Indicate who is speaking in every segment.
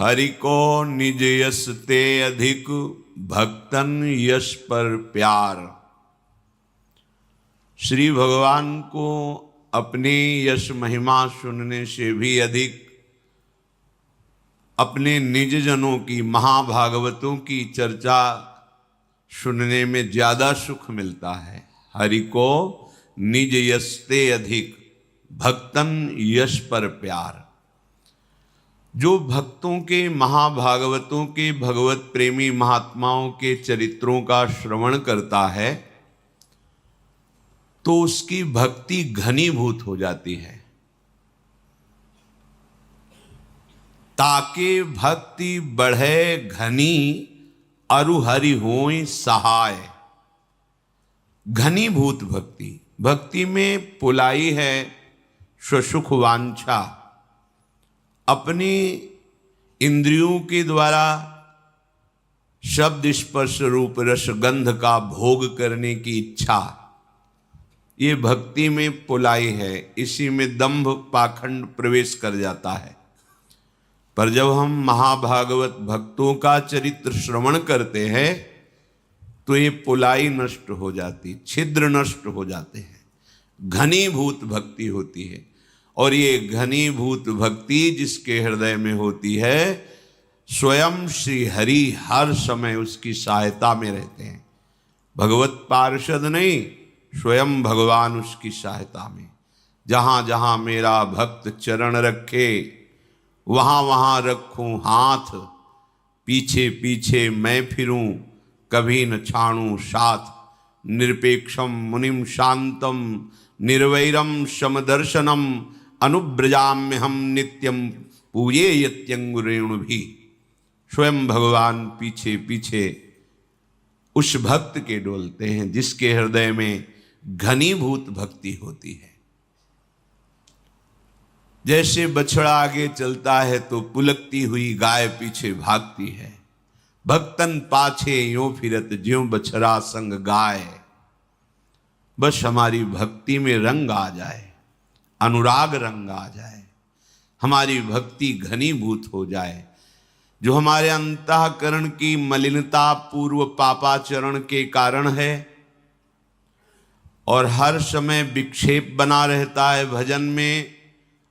Speaker 1: हरि को निज यश ते अधिक, भक्तन यश पर प्यार। श्री भगवान को अपनी यश महिमा सुनने से भी अधिक अपने निज जनों की, महाभागवतों की चर्चा सुनने में ज्यादा सुख मिलता है। हरि को निज यश ते अधिक, भक्तन यश पर प्यार। जो भक्तों के, महाभागवतों के, भगवत प्रेमी महात्माओं के चरित्रों का श्रवण करता है तो उसकी भक्ति घनीभूत हो जाती है। ताके भक्ति बढ़े घनी, अरु हरि होय सहाय। घनीभूत भक्ति, भक्ति में पुलाई है स्वसुख वांछा, अपनी इंद्रियों के द्वारा शब्द स्पर्श रूप रस गंध का भोग करने की इच्छा, ये भक्ति में पुलाई है। इसी में दंभ पाखंड प्रवेश कर जाता है। पर जब हम महाभागवत भक्तों का चरित्र श्रवण करते हैं तो ये पुलाई नष्ट हो जाती, छिद्र नष्ट हो जाते हैं, घनीभूत भक्ति होती है। और ये घनीभूत भक्ति जिसके हृदय में होती है, स्वयं श्री हरि हर समय उसकी सहायता में रहते हैं। भगवत पार्षद नहीं, स्वयं भगवान उसकी सहायता में। जहां जहां मेरा भक्त चरण रखे, वहां वहां रखूं हाथ, पीछे पीछे मैं फिरूं, कभी न छाणूं साथ। निरपेक्षम मुनिम शांतम, निर्वैरम समदर्शनम, अनुब्रजाम्य हम नित्यम पूये यत्यंगुरेणु भी। स्वयं भगवान पीछे पीछे उस भक्त के डोलते हैं जिसके हृदय में घनीभूत भक्ति होती है। जैसे बछड़ा आगे चलता है तो पुलकती हुई गाय पीछे भागती है। भक्तन पाछे यूं फिरत ज्यों बछड़ा संग गाय। बस हमारी भक्ति में रंग आ जाए, अनुराग रंग आ जाए, हमारी भक्ति घनीभूत हो जाए। जो हमारे अंतःकरण की मलिनता पूर्व पापाचरण के कारण है और हर समय विक्षेप बना रहता है भजन में,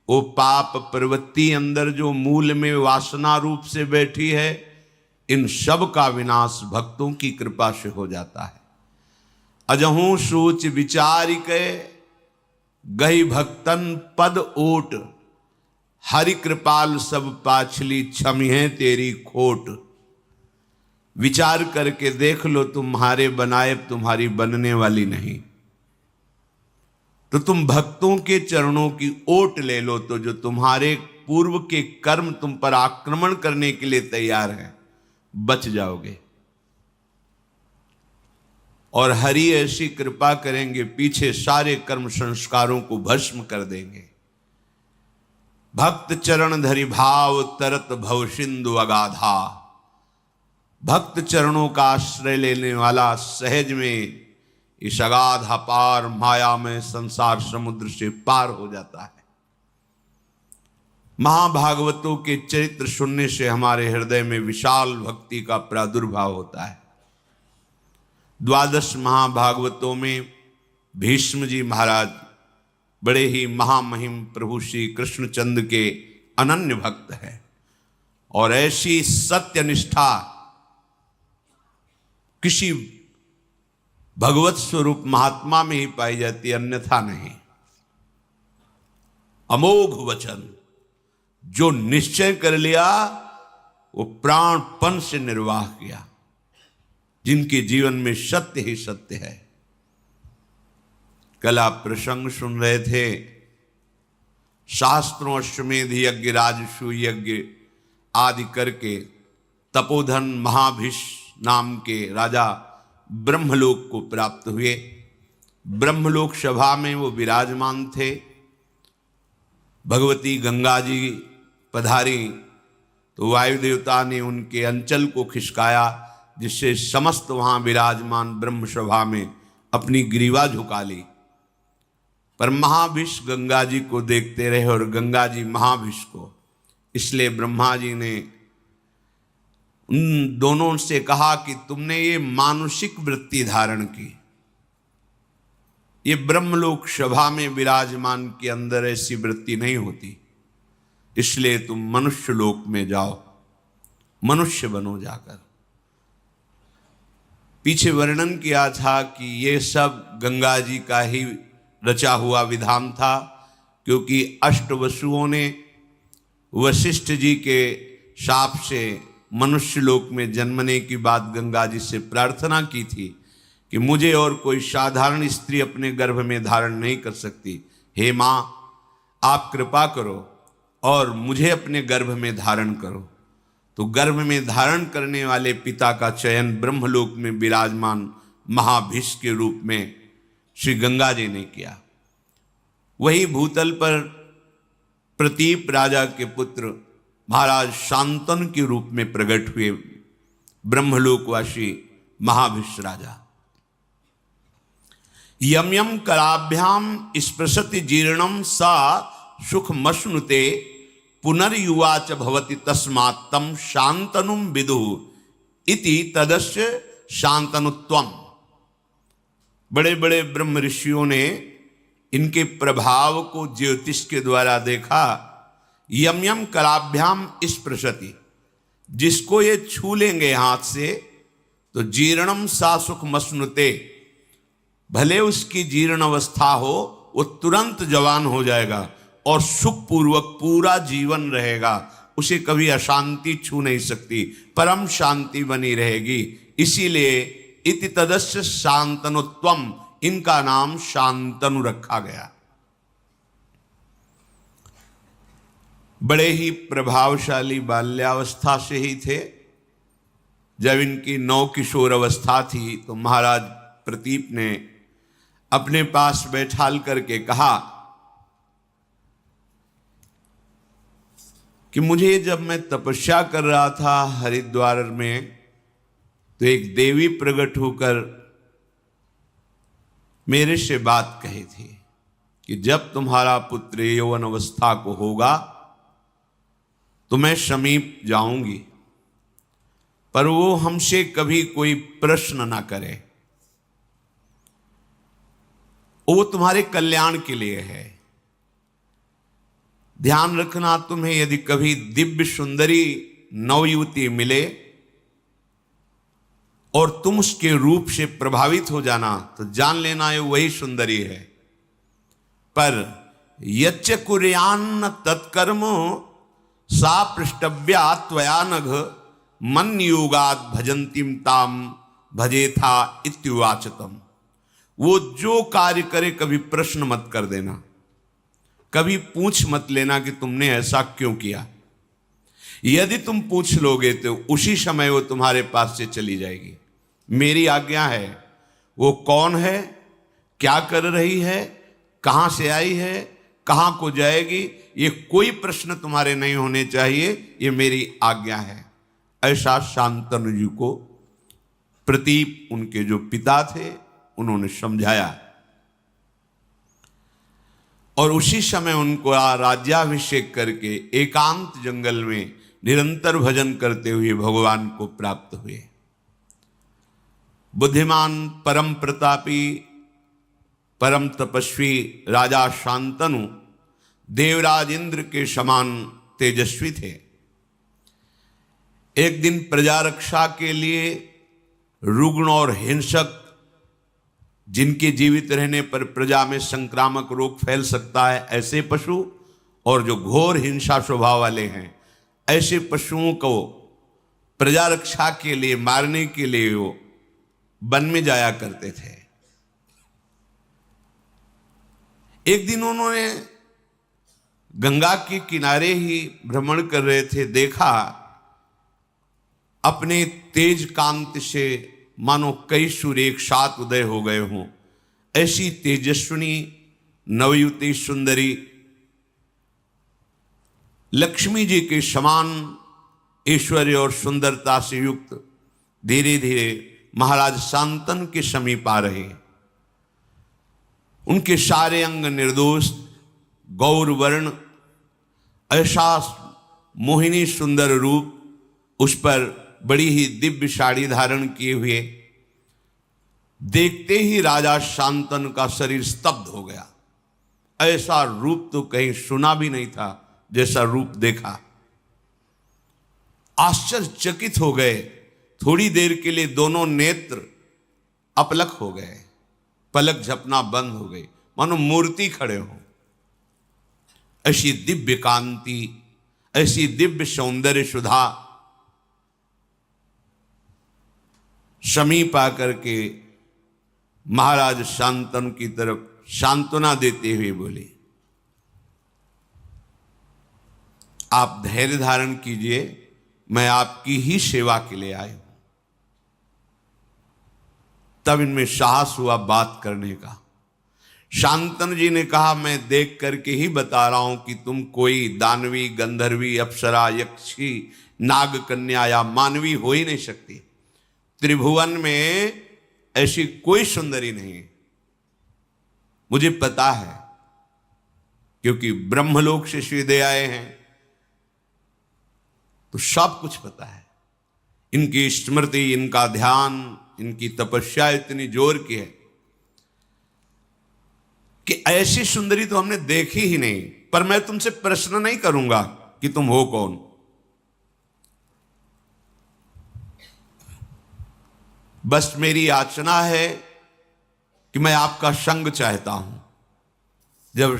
Speaker 1: वो पाप प्रवृत्ति अंदर जो मूल में वासना रूप से बैठी है, इन सब का विनाश भक्तों की कृपा से हो जाता है। अजहू सोच विचार के, गही भक्तन पद ओट। हरि कृपाल सब पाछली, क्षमिहे तेरी खोट। विचार करके देख लो, तुम्हारे बनाए तुम्हारी बनने वाली नहीं। तो तुम भक्तों के चरणों की ओट ले लो, तो जो तुम्हारे पूर्व के कर्म तुम पर आक्रमण करने के लिए तैयार हैं, बच जाओगे। और हरि ऐसी कृपा करेंगे, पीछे सारे कर्म संस्कारों को भस्म कर देंगे। भक्त चरण धरि भाव, तरत भव सिंधु अगाधा। भक्त चरणों का आश्रय लेने वाला सहज में इस अगाध अपार माया में संसार समुद्र से पार हो जाता है। महाभागवतों के चरित्र सुनने से हमारे हृदय में विशाल भक्ति का प्रादुर्भाव होता है। 12 महाभागवतों में भीष्म जी महाराज बड़े ही महामहिम प्रभु श्री कृष्णचंद्र के अनन्य भक्त हैं। और ऐसी सत्यनिष्ठा किसी भगवत स्वरूप महात्मा में ही पाई जाती, अन्यथा नहीं। अमोघ वचन, जो निश्चय कर लिया वो प्राणपन से निर्वाह किया, जिनके जीवन में सत्य ही सत्य है। कल आप प्रसंग सुन रहे थे, शास्त्रों अश्वमेध यज्ञ, राजसू यज्ञ आदि करके तपोधन महाभिष नाम के राजा ब्रह्मलोक को प्राप्त हुए। ब्रह्मलोक सभा में वो विराजमान थे। भगवती गंगा जी पधारी तो वायु देवता ने उनके अंचल को खिसकाया, जिससे समस्त वहाँ विराजमान ब्रह्म सभा में अपनी ग्रीवा झुका ली। पर महाभिष गंगा जी को देखते रहे और गंगा जी महाभिष को। इसलिए ब्रह्मा जी ने उन दोनों से कहा कि तुमने ये मानुषिक वृत्ति धारण की, ये ब्रह्मलोक सभा में विराजमान के अंदर ऐसी वृत्ति नहीं होती, इसलिए तुम मनुष्य लोक में जाओ, मनुष्य बनो जाकर। पीछे वर्णन किया था कि ये सब गंगा जी का ही रचा हुआ विधान था, क्योंकि अष्टवसुओं ने वशिष्ठ जी के शाप से मनुष्य लोक में जन्मने की बात गंगा जी से प्रार्थना की थी कि मुझे और कोई साधारण स्त्री अपने गर्भ में धारण नहीं कर सकती, हे माँ आप कृपा करो और मुझे अपने गर्भ में धारण करो। तो गर्भ में धारण करने वाले पिता का चयन ब्रह्मलोक में विराजमान महाभीष्म के रूप में श्री गंगा जी ने किया। वही भूतल पर प्रतीप राजा के पुत्र महाराज शांतनु के रूप में प्रकट हुए ब्रह्मलोकवासी महाभीष्म राजा। यम यम कराभ्याम स्पृशति जीर्णम सा सुखमश्नुते पुनर्युवाच भवति तस्मात् तम शांतनुम विदु इति तदस्य शांतनुत्वम। बड़े बड़े ब्रह्म ऋषियों ने इनके प्रभाव को ज्योतिष के द्वारा देखा। यम यम कराभ्याम स्पृशति, जिसको ये छू लेंगे हाथ से तो जीर्णम सा सुखमश्नुते, भले उसकी जीर्ण अवस्था हो वो तुरंत जवान हो जाएगा और सुखपूर्वक पूरा जीवन रहेगा, उसे कभी अशांति छू नहीं सकती, परम शांति बनी रहेगी। इसीलिए इति तदस्य शांतनुत्वम, इनका नाम शांतनु रखा गया। बड़े ही प्रभावशाली बाल्यावस्था से ही थे। जब इनकी नौ किशोर अवस्था थी तो महाराज प्रतीप ने अपने पास बैठाल करके कहा कि मुझे जब मैं तपस्या कर रहा था हरिद्वार में तो एक देवी प्रकट होकर मेरे से बात कही थी कि जब तुम्हारा पुत्र यौवन अवस्था को होगा तो मैं समीप जाऊंगी, पर वो हमसे कभी कोई प्रश्न ना करे, वो तुम्हारे कल्याण के लिए है। ध्यान रखना, तुम्हें यदि कभी दिव्य सुंदरी नवयुवती मिले और तुम उसके रूप से प्रभावित हो जाना तो जान लेना ये वही सुंदरी है। पर यच्च कुर्यान्न तत्कर्म सा पृष्ठव्या त्वया नघ मन योगाद भजंतीम ताम भजेथा इत्युवाचतम। वो जो कार्य करे कभी प्रश्न मत कर देना, कभी पूछ मत लेना कि तुमने ऐसा क्यों किया। यदि तुम पूछ लोगे तो उसी समय वो तुम्हारे पास से चली जाएगी। मेरी आज्ञा है, वो कौन है, क्या कर रही है, कहां से आई है, कहां को जाएगी, ये कोई प्रश्न तुम्हारे नहीं होने चाहिए, ये मेरी आज्ञा है। ऐसा शांतनु जी को प्रतीप उनके जो पिता थे उन्होंने समझाया और उसी समय उनको राज्याभिषेक करके एकांत जंगल में निरंतर भजन करते हुए भगवान को प्राप्त हुए। बुद्धिमान परम प्रतापी परम तपस्वी राजा शांतनु देवराज इंद्र के समान तेजस्वी थे। एक दिन प्रजा रक्षा के लिए रुग्ण और हिंसक, जिनके जीवित रहने पर प्रजा में संक्रामक रोग फैल सकता है, ऐसे पशु और जो घोर हिंसा स्वभाव वाले हैं, ऐसे पशुओं को प्रजा रक्षा के लिए मारने के लिए वो वन में जाया करते थे। एक दिन उन्होंने गंगा के किनारे ही भ्रमण कर रहे थे, देखा अपने तेज कांति से मानो कई सूर्य एक साथ उदय हो गए हों, ऐसी तेजस्विनी नवयुवती सुंदरी लक्ष्मी जी के समान ऐश्वर्य और सुंदरता से युक्त धीरे धीरे महाराज शांतनु के समीप आ रहे। उनके सारे अंग निर्दोष गौर वर्ण, ऐसा मोहिनी सुंदर रूप, उस पर बड़ी ही दिव्य साड़ी धारण किए हुए। देखते ही राजा शांतनु का शरीर स्तब्ध हो गया। ऐसा रूप तो कहीं सुना भी नहीं था जैसा रूप देखा। आश्चर्यचकित हो गए। थोड़ी देर के लिए दोनों नेत्र अपलक हो गए, पलक झपना बंद हो गई, मानो मूर्ति खड़े हो। ऐसी दिव्य कांति, ऐसी दिव्य सौंदर्य सुधा समीप आकर के महाराज शांतनु की तरफ सांत्वना देते हुए बोले, आप धैर्य धारण कीजिए, मैं आपकी ही सेवा के लिए आया हूं। तब इनमें साहस हुआ बात करने का। शांतनु जी ने कहा, मैं देख करके ही बता रहा हूं कि तुम कोई दानवी, गंधर्वी, अप्सरा, यक्षी, नाग कन्या या मानवी हो ही नहीं सकती। त्रिभुवन में ऐसी कोई सुंदरी नहीं, मुझे पता है, क्योंकि ब्रह्मलोक से सीधे आए हैं तो सब कुछ पता है। इनकी स्मृति, इनका ध्यान, इनकी तपस्या इतनी जोर की है कि ऐसी सुंदरी तो हमने देखी ही नहीं। पर मैं तुमसे प्रश्न नहीं करूंगा कि तुम हो कौन। बस मेरी याचना है कि मैं आपका संग चाहता हूं। जब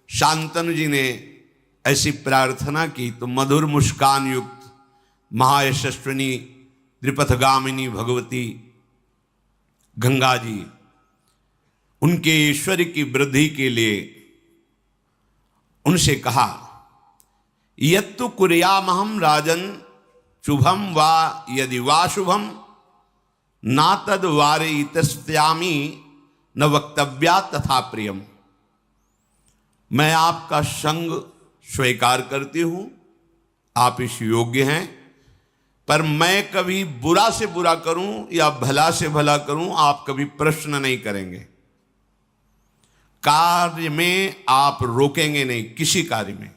Speaker 1: शांतनु जी ने ऐसी प्रार्थना की तो मधुर मुस्कान युक्त महायशस्विनी त्रिपथगामिनी भगवती गंगा जी उनके ऐश्वर्य की वृद्धि के लिए उनसे कहा, यत्तु कुर्यामहं राजन शुभम वा यदि वा शुभम ना तद वारयितस्यामि न वक्तव्या तथा प्रियम। मैं आपका संग स्वीकार करती हूं, आप इस योग्य हैं, पर मैं कभी बुरा से बुरा करूं या भला से भला करूं, आप कभी प्रश्न नहीं करेंगे। कार्य में आप रोकेंगे नहीं, किसी कार्य में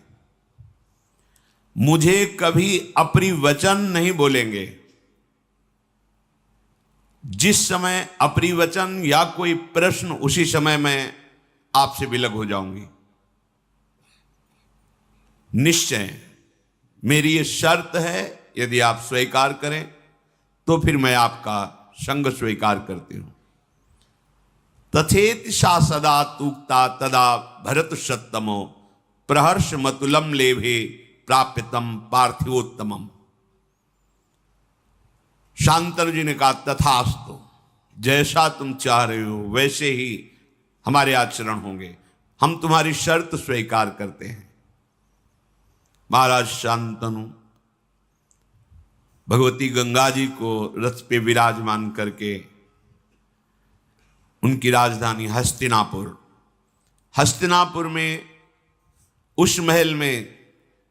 Speaker 1: मुझे कभी अप्रिवचन नहीं बोलेंगे। जिस समय अप्रिवचन या कोई प्रश्न, उसी समय मैं आपसे विलग हो जाऊंगी। निश्चय मेरी ये शर्त है, यदि आप स्वीकार करें तो फिर मैं आपका संग स्वीकार करती हूं। तथेति सा सदा तूक्ता तदा भरत सत्तमो प्रहर्ष मतुलम लेभे प्राप्यतम पार्थिवोत्तमम। शांतनु जी ने कहा, तथास्तु, जैसा तुम चाह रहे हो वैसे ही हमारे आचरण होंगे, हम तुम्हारी शर्त स्वीकार करते हैं। महाराज शांतनु भगवती गंगा जी को रथ पे विराजमान करके उनकी राजधानी हस्तिनापुर में उस महल में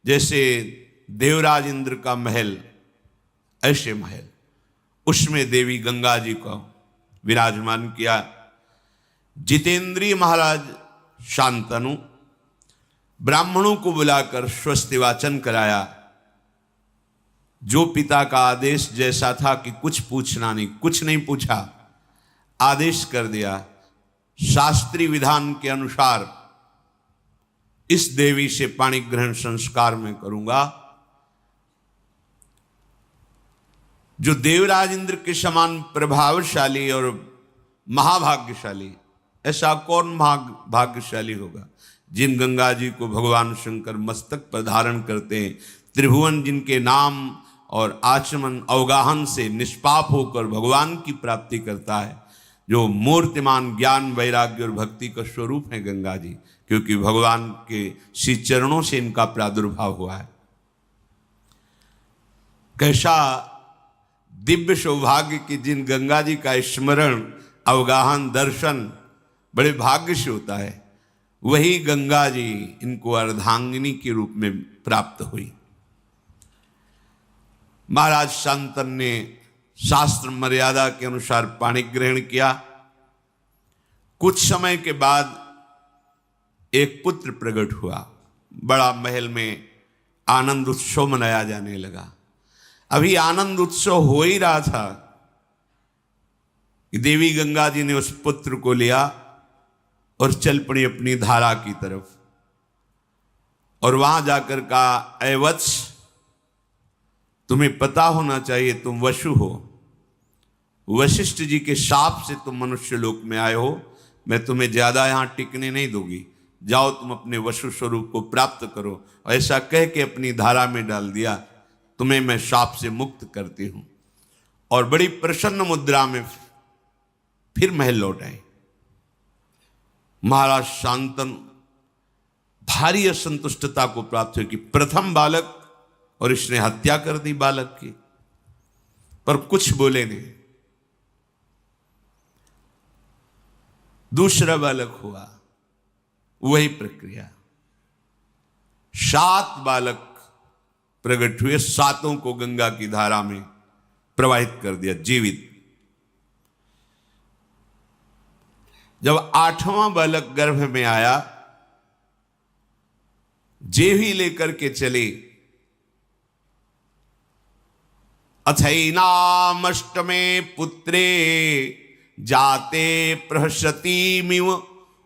Speaker 1: जैसे देवराज इंद्र का महल, ऐसे महल, उसमें देवी गंगा जी को विराजमान किया। जितेंद्रिय महाराज शांतनु ब्राह्मणों को बुलाकर स्वस्ति वाचन कराया। जो पिता का आदेश जैसा था कि कुछ पूछना नहीं, कुछ नहीं पूछा, आदेश कर दिया। शास्त्रीय विधान के अनुसार इस देवी से पाणी ग्रहण संस्कार में करूंगा। जो देवराज इंद्र के समान प्रभावशाली और महाभाग्यशाली, ऐसा कौन भाग्यशाली होगा जिन गंगा जी को भगवान शंकर मस्तक पर धारण करते हैं, त्रिभुवन जिनके नाम और आचमन अवगाहन से निष्पाप होकर भगवान की प्राप्ति करता है, जो मूर्तिमान ज्ञान, वैराग्य और भक्ति का स्वरूप है गंगा जी, क्योंकि भगवान के श्री चरणों से इनका प्रादुर्भाव हुआ है। कैसा दिव्य सौभाग्य कि जिन गंगा जी का स्मरण, अवगाहन, दर्शन बड़े भाग्य से होता है, वही गंगा जी इनको अर्धांगिनी के रूप में प्राप्त हुई। महाराज शांतनु ने शास्त्र मर्यादा के अनुसार पाणी ग्रहण किया। कुछ समय के बाद एक पुत्र प्रकट हुआ। बड़ा महल में आनंद उत्सव मनाया जाने लगा। अभी आनंद उत्सव हो ही रहा था कि देवी गंगा जी ने उस पुत्र को लिया और चल पड़ी अपनी धारा की तरफ। और वहां जाकर कहा, ऐ वत्स, तुम्हें पता होना चाहिए तुम वसु हो, वशिष्ठ जी के शाप से तुम मनुष्य लोक में आए हो, मैं तुम्हें ज्यादा यहां टिकने नहीं दूंगी, जाओ तुम अपने वसु स्वरूप को प्राप्त करो। ऐसा कह के अपनी धारा में डाल दिया, तुम्हें मैं शाप से मुक्त करती हूं। और बड़ी प्रसन्न मुद्रा में फिर महल लौट आए। महाराज शांतनु भारी असंतुष्टता को प्राप्त हुई कि प्रथम बालक और इसने हत्या कर दी बालक की, पर कुछ बोले नहीं। दूसरा बालक हुआ, वही प्रक्रिया। 7 बालक प्रकट हुए, 7 को गंगा की धारा में प्रवाहित कर दिया जीवित। जब 8वां बालक गर्भ में आया, जेवी लेकर के चले। अथैनामष्टमे पुत्रे जाते प्रहसतीमिव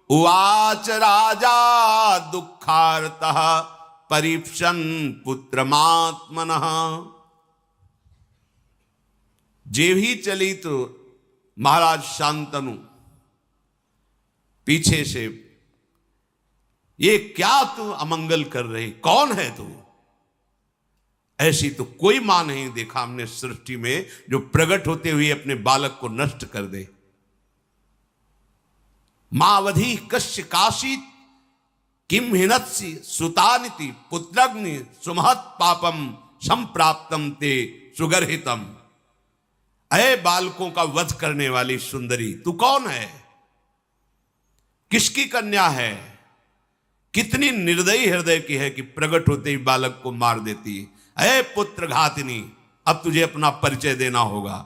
Speaker 1: उवाच राजा दुःखार्तः परीक्षन् पुत्रमात्मनः। जेवी चली तो महाराज शांतनु पीछे से, ये क्या तू अमंगल कर रही, कौन है तू? ऐसी तो कोई मां नहीं देखा हमने सृष्टि में जो प्रकट होते हुए अपने बालक को नष्ट कर दे। मावधि कश्य काशीत किम हिनत्सि सुतानिति पुत्रग्नि सुमहत पापम संप्राप्तम ते सुगर्हितम। अय बालकों का वध करने वाली सुंदरी, तू कौन है? किसकी कन्या है? कितनी निर्दयी हृदय की है कि प्रकट होते ही बालक को मार देती है। अय पुत्र घातिनी, अब तुझे अपना परिचय देना होगा।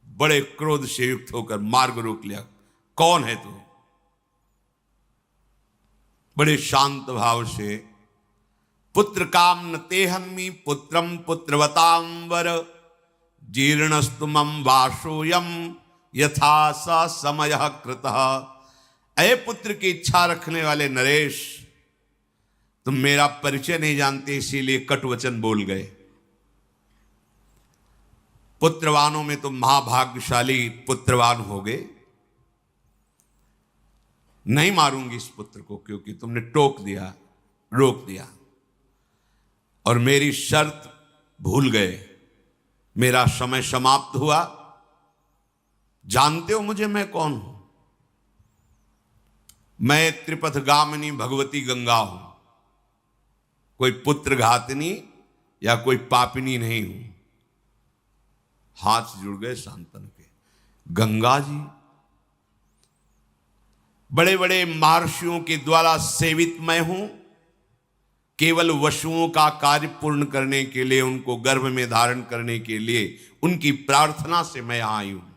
Speaker 1: बड़े क्रोध से युक्त होकर मार्ग रोक लिया, कौन है तू? बड़े शांत भाव से, पुत्र काम न तेहन्मी पुत्रम पुत्रवताम वर जीर्णस्तु मम वासोयम यथा सा समय कृतः। अय पुत्र की इच्छा रखने वाले नरेश, तुम मेरा परिचय नहीं जानते, इसीलिए कटु वचन बोल गए। पुत्रवानों में तुम महाभाग्यशाली पुत्रवान हो गए। नहीं मारूंगी इस पुत्र को, क्योंकि तुमने टोक दिया, रोक दिया और मेरी शर्त भूल गए। मेरा समय समाप्त हुआ। जानते हो मुझे, मैं कौन हूं? मैं त्रिपथगामिनी भगवती गंगा हूं, कोई पुत्र घातिनी या कोई पापिनी नहीं हूं। हाथ जुड़ गए शांतनु के। गंगा जी, बड़े बड़े महर्षियों के द्वारा सेवित मैं हूं। केवल वसुओं का कार्य पूर्ण करने के लिए, उनको गर्भ में धारण करने के लिए, उनकी प्रार्थना से मैं आई हूं।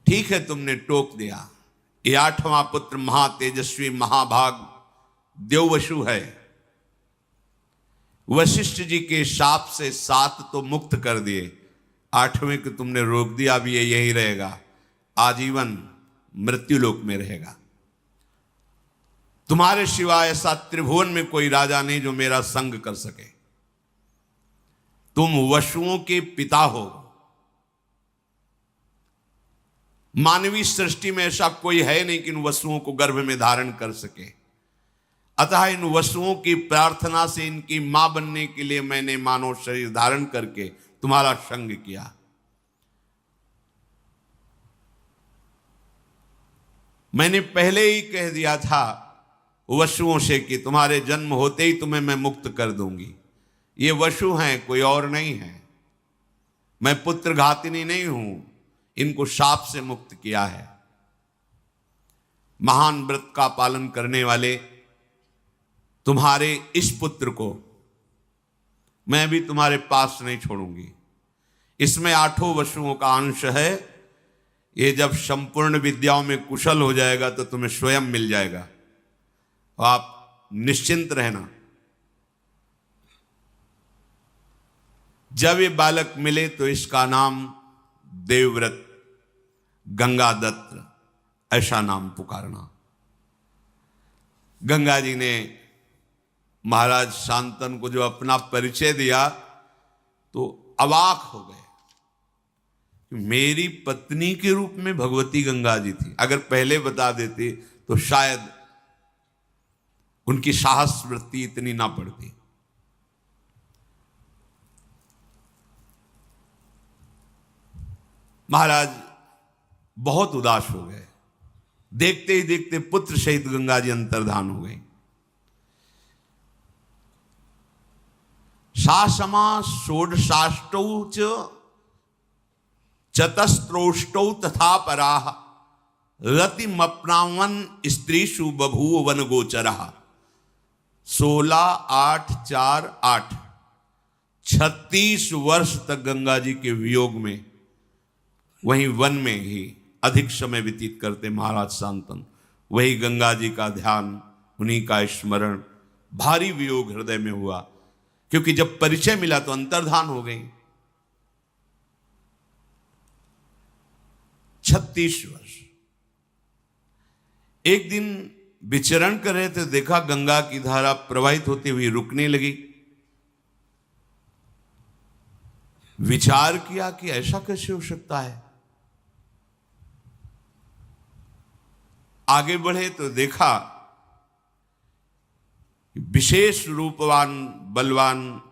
Speaker 1: ठीक है, तुमने टोक दिया। ये 8वां पुत्र महातेजस्वी महाभाग देववसु है। वशिष्ठ जी के शाप से 7 तो मुक्त कर दिए, 8वें को तुमने रोक दिया। अब ये यही रहेगा, आजीवन मृत्युलोक में रहेगा। तुम्हारे सिवाय ऐसा त्रिभुवन में कोई राजा नहीं जो मेरा संग कर सके। तुम वसुओं के पिता हो। मानवीय सृष्टि में ऐसा कोई है नहीं कि इन वसुओं को गर्भ में धारण कर सके। अतः इन वसुओं की प्रार्थना से इनकी मां बनने के लिए मैंने मानव शरीर धारण करके तुम्हारा संग किया। मैंने पहले ही कह दिया था वसुओं से कि तुम्हारे जन्म होते ही तुम्हें मैं मुक्त कर दूंगी। ये वसु हैं, कोई और नहीं है। मैं पुत्र घातिनी नहीं हूं, इनको शाप से मुक्त किया है। महान व्रत का पालन करने वाले तुम्हारे इस पुत्र को मैं भी तुम्हारे पास नहीं छोड़ूंगी। इसमें 8 वसुओं का अंश है। ये जब संपूर्ण विद्याओं में कुशल हो जाएगा तो तुम्हें स्वयं मिल जाएगा। आप निश्चिंत रहना। जब ये बालक मिले तो इसका नाम देवव्रत गंगादत्त ऐसा नाम पुकारना। गंगा जी ने महाराज शांतनु को जो अपना परिचय दिया तो अवाक हो गए। मेरी पत्नी के रूप में भगवती गंगा जी थी। अगर पहले बता देते तो शायद उनकी साहस वृत्ति इतनी ना पड़ती। महाराज बहुत उदास हो गए। देखते ही देखते पुत्र सहित गंगा जी अंतर्धान हो गई। सासमा षोडशाष्टौ च चतस्त्रोष्टौ तथा पराः रतिमप्नावन स्त्रीषु बभूव वन गोचरः। 16/8/4/8 36 वर्ष तक गंगा जी के वियोग में वहीं वन में ही अधिक समय व्यतीत करते महाराज शांतनु। वही गंगा जी का ध्यान, उन्हीं का स्मरण। भारी वियोग हृदय में हुआ, क्योंकि जब परिचय मिला तो अंतर्धान हो गई। 36 वर्ष। एक दिन विचरण कर रहे थे, देखा गंगा की धारा प्रवाहित होती हुई रुकने लगी। विचार किया कि ऐसा कैसे हो सकता है। आगे बढ़े तो देखा विशेष रूपवान, बलवान,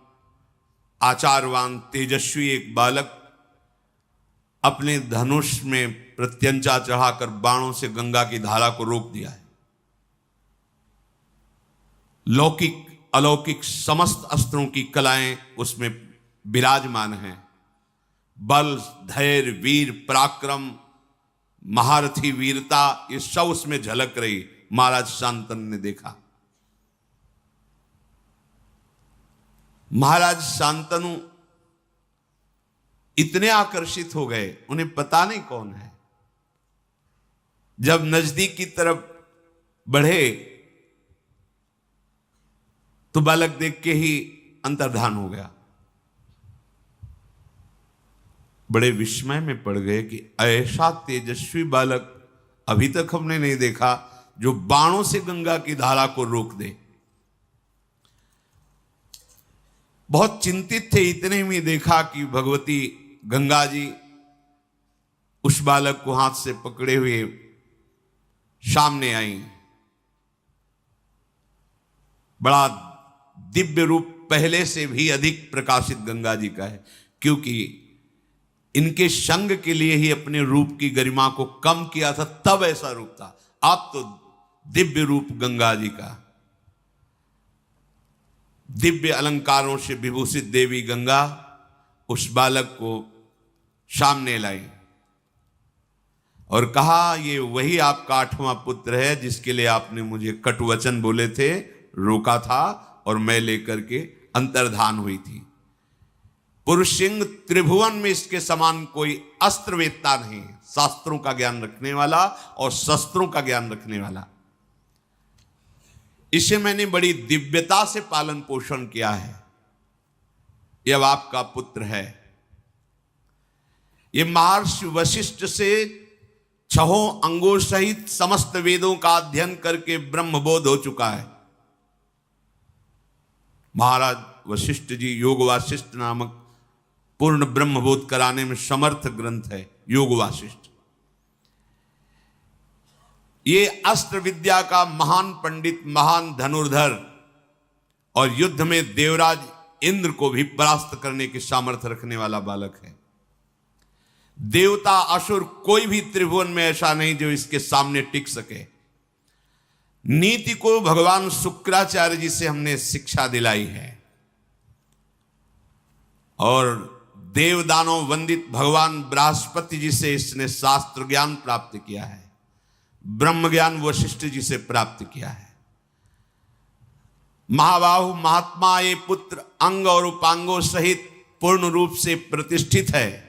Speaker 1: आचारवान, तेजस्वी एक बालक अपने धनुष में प्रत्यंचा चढ़ाकर बाणों से गंगा की धारा को रोक दिया है। लौकिक अलौकिक समस्त अस्त्रों की कलाएं उसमें विराजमान हैं। बल, धैर्य, वीर, पराक्रम, महारथी वीरता, ये सब उसमें झलक रही। महाराज शांतनु ने देखा। महाराज शांतनु इतने आकर्षित हो गए, उन्हें पता नहीं कौन है। जब नजदीक की तरफ बढ़े तो बालक देख के ही अंतर्धान हो गया। बड़े विस्मय में पड़ गए कि ऐसा तेजस्वी बालक अभी तक हमने नहीं देखा, जो बाणों से गंगा की धारा को रोक दे। बहुत चिंतित थे। इतने में देखा कि भगवती गंगा जी उस बालक को हाथ से पकड़े हुए सामने आई। बड़ा दिव्य रूप पहले से भी अधिक प्रकाशित गंगा जी का है, क्योंकि इनके संग के लिए ही अपने रूप की गरिमा को कम किया था, तब ऐसा रूप था। अब तो दिव्य रूप गंगा जी का। दिव्य अलंकारों से विभूषित देवी गंगा उस बालक को सामने लाई और कहा, ये वही आपका 8वां पुत्र है जिसके लिए आपने मुझे कटुवचन बोले थे, रोका था और मैं लेकर के अंतर्धान हुई थी। पुरुष सिंह त्रिभुवन में इसके समान कोई अस्त्रवेत्ता नहीं, शास्त्रों का ज्ञान रखने वाला और शस्त्रों का ज्ञान रखने वाला। इसे मैंने बड़ी दिव्यता से पालन पोषण किया है। यह अब आपका पुत्र है। ये महर्षि वशिष्ठ से 6 अंगों सहित समस्त वेदों का अध्ययन करके ब्रह्मबोध हो चुका है। महाराज वशिष्ठ जी योग वासिष्ठ नामक पूर्ण ब्रह्मबोध कराने में समर्थ ग्रंथ है योग वासिष्ठ। ये अस्त्र विद्या का महान पंडित, महान धनुर्धर और युद्ध में देवराज इंद्र को भी परास्त करने की सामर्थ्य रखने वाला बालक है। देवता असुर कोई भी त्रिभुवन में ऐसा नहीं जो इसके सामने टिक सके। नीति को भगवान शुक्राचार्य जी से हमने शिक्षा दिलाई है और देवदानों वंदित भगवान बृहस्पति जी से इसने शास्त्र ज्ञान प्राप्त किया है। ब्रह्म ज्ञान वशिष्ठ जी से प्राप्त किया है। महाबाहु महात्मा ये पुत्र अंग और उपांगों सहित पूर्ण रूप से प्रतिष्ठित है।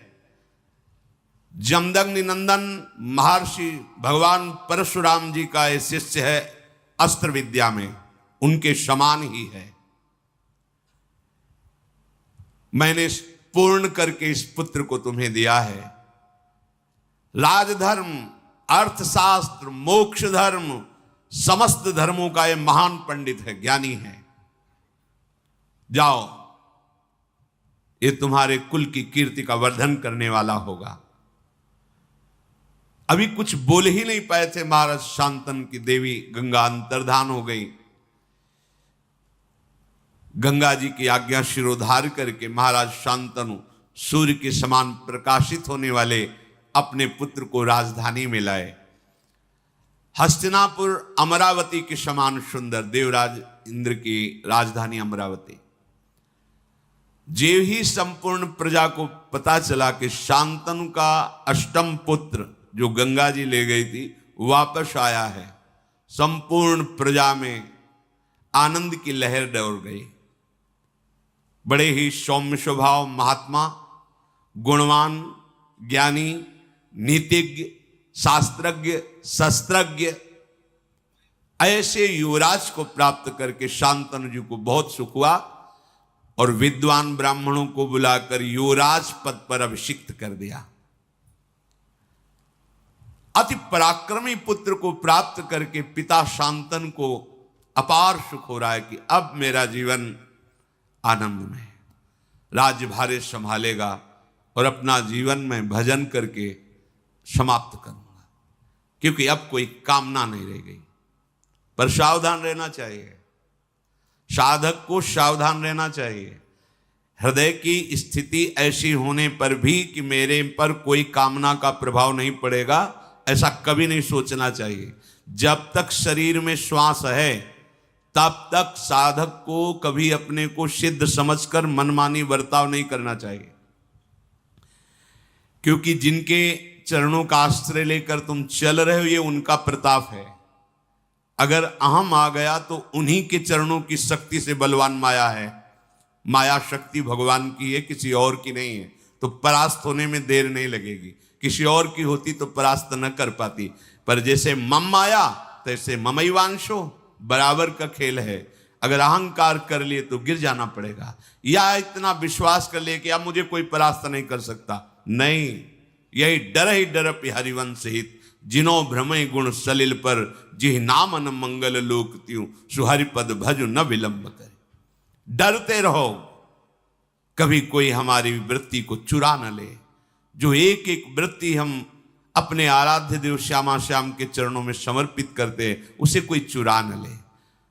Speaker 1: जमदग्नि नंदन महर्षि भगवान परशुराम जी का ये शिष्य है। अस्त्र विद्या में उनके समान ही है। मैंने पूर्ण करके इस पुत्र को तुम्हें दिया है। राजधर्म, अर्थशास्त्र, मोक्ष धर्म, समस्त धर्मों का यह महान पंडित है, ज्ञानी है। जाओ, ये तुम्हारे कुल की कीर्ति का वर्धन करने वाला होगा। अभी कुछ बोल ही नहीं पाए थे महाराज शांतनु की देवी गंगा अंतर्धान हो गई। गंगा जी की आज्ञा शिरोधार करके महाराज शांतनु सूर्य के समान प्रकाशित होने वाले अपने पुत्र को राजधानी में लाए। हस्तिनापुर अमरावती के समान सुंदर, देवराज इंद्र की राजधानी अमरावती। जे ही संपूर्ण प्रजा को पता चला कि शांतनु का अष्टम पुत्र जो गंगा जी ले गई थी वापस आया है, संपूर्ण प्रजा में आनंद की लहर दौड़ गई। बड़े ही सौम्य स्वभाव महात्मा, गुणवान, ज्ञानी, नीतिज्ञ, शास्त्रज्ञ, शस्त्रज्ञ, ऐसे युवराज को प्राप्त करके शांतनु जी को बहुत सुख हुआ और विद्वान ब्राह्मणों को बुलाकर युवराज पद पर अभिषिक्त कर दिया। अति पराक्रमी पुत्र को प्राप्त करके पिता शांतनु को अपार सुख हो रहा है कि अब मेरा जीवन आनंद में है। राज्यभार संभालेगा और अपना जीवन में भजन करके समाप्त करूंगा, क्योंकि अब कोई कामना नहीं रह गई। पर सावधान रहना चाहिए, साधक को सावधान रहना चाहिए। हृदय की स्थिति ऐसी होने पर भी कि मेरे पर कोई कामना का प्रभाव नहीं पड़ेगा, ऐसा कभी नहीं सोचना चाहिए। जब तक शरीर में श्वास है तब तक साधक को कभी अपने को सिद्ध समझकर मनमानी बर्ताव नहीं करना चाहिए, क्योंकि जिनके चरणों का आश्रय लेकर तुम चल रहे हो ये उनका प्रताप है। अगर अहम आ गया तो उन्हीं के चरणों की शक्ति से बलवान माया है। माया शक्ति भगवान की है, किसी और की नहीं है। तो परास्त होने में देर नहीं लगेगी। किसी और की होती तो परास्त न कर पाती, पर जैसे मम माया तैसे ममैवांशो, बराबर का खेल है। अगर अहंकार कर लिए तो गिर जाना पड़ेगा, या इतना विश्वास कर लिए कि अब मुझे कोई परास्त नहीं कर सकता। नहीं, यही डर ही डर हरिवंश हित, जिनो भ्रमय गुण सलिल पर, जिह नाम न मंगल लोक त्यों, सुहरिपद भज न विलंब करे। डरते रहो, कभी कोई हमारी वृत्ति को चुरा न ले। जो एक एक वृत्ति हम अपने आराध्य देव श्यामा श्याम के चरणों में समर्पित करते हैं, उसे कोई चुरा न ले।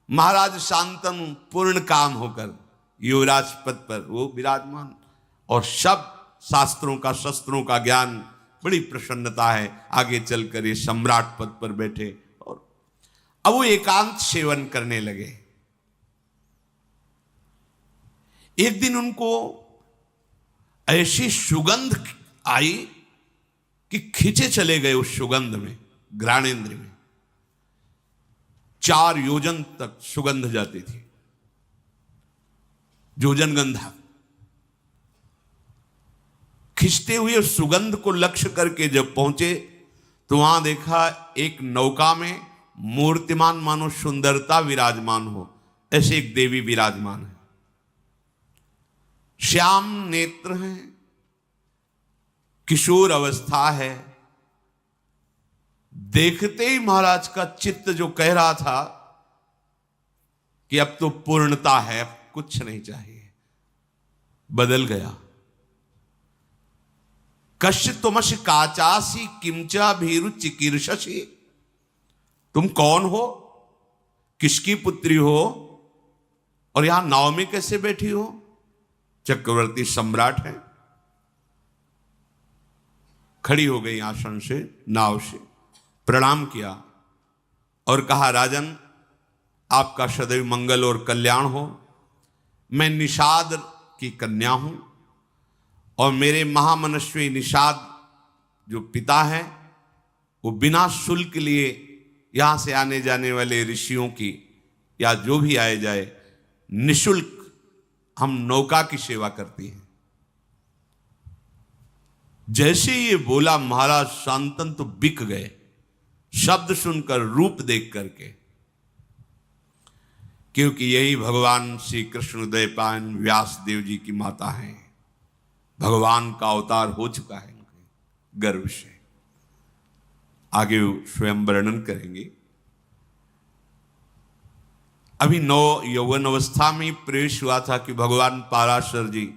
Speaker 1: महाराज शांतनु पूर्ण काम होकर युवराज पद पर वो विराजमान, और सब शास्त्रों का, शस्त्रों का ज्ञान, बड़ी प्रसन्नता है। आगे चलकर ये सम्राट पद पर बैठे और अब वो एकांत सेवन करने लगे। एक दिन उनको ऐसी सुगंध आई कि खींचे चले गए उस सुगंध में, घ्राणेन्द्र में। 4 योजन तक सुगंध जाती थी, योजनगंधा। खिंचते हुए उस सुगंध को लक्ष्य करके जब पहुंचे तो वहां देखा एक नौका में मूर्तिमान मानो सुंदरता विराजमान हो, ऐसे एक देवी विराजमान है। श्याम नेत्र हैं, किशोर अवस्था है। देखते ही महाराज का चित्त जो कह रहा था कि अब तो पूर्णता है, अब कुछ नहीं चाहिए, बदल गया। कश्य तुमश काचासी किंचा भीरु चिकीर्षसी, तुम कौन हो, किसकी पुत्री हो और यहां नाव में कैसे बैठी हो? चक्रवर्ती सम्राट है। खड़ी हो गई आसन से, नाव से प्रणाम किया और कहा, राजन आपका सदैव मंगल और कल्याण हो। मैं निषाद की कन्या हूं और मेरे महामनस्वी निषाद जो पिता हैं वो बिना शुल्क लिए यहां से आने जाने वाले ऋषियों की या जो भी आए जाए निशुल्क हम नौका की सेवा करती हैं। जैसे ये बोला महाराज शांतनु तो बिक गए, शब्द सुनकर, रूप देख करके, क्योंकि यही भगवान श्री कृष्ण उदयपान व्यास देव जी की माता हैं। भगवान का अवतार हो चुका है उनके गर्भ से। आगे स्वयं वर्णन करेंगे। अभी नौ यौवन अवस्था में प्रवेश हुआ था कि भगवान पाराशर जी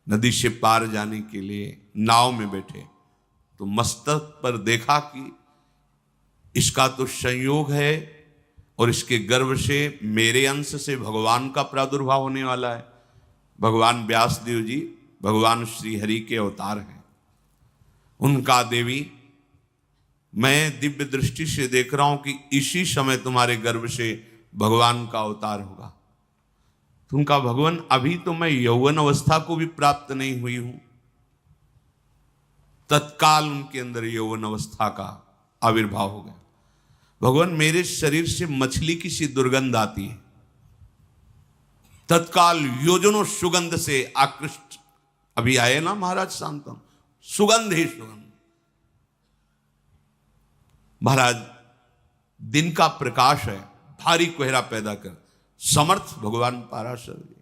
Speaker 1: नदी से पार जाने के लिए नाव में बैठे, तो मस्तक पर देखा कि इसका तो संयोग है और इसके गर्भ से मेरे अंश से भगवान का प्रादुर्भाव होने वाला है। भगवान व्यासदेव जी भगवान श्री हरि के अवतार हैं। उनका देवी मैं दिव्य दृष्टि से देख रहा हूं कि इसी समय तुम्हारे गर्भ से भगवान का अवतार होगा। तो उनका भगवान अभी तो मैं यौवन अवस्था को भी प्राप्त नहीं हुई हूं। तत्काल उनके अंदर यौवन अवस्था का आविर्भाव हो गया। भगवान मेरे शरीर से मछली की सी दुर्गंध आती है। तत्काल योजनों सुगंध से आकृष्ट अभी आए ना महाराज शांतनु, सुगंध ही सुगंध। महाराज दिन का प्रकाश है, भारी कोहरा पैदा कर समर्थ भगवान पाराशर जी।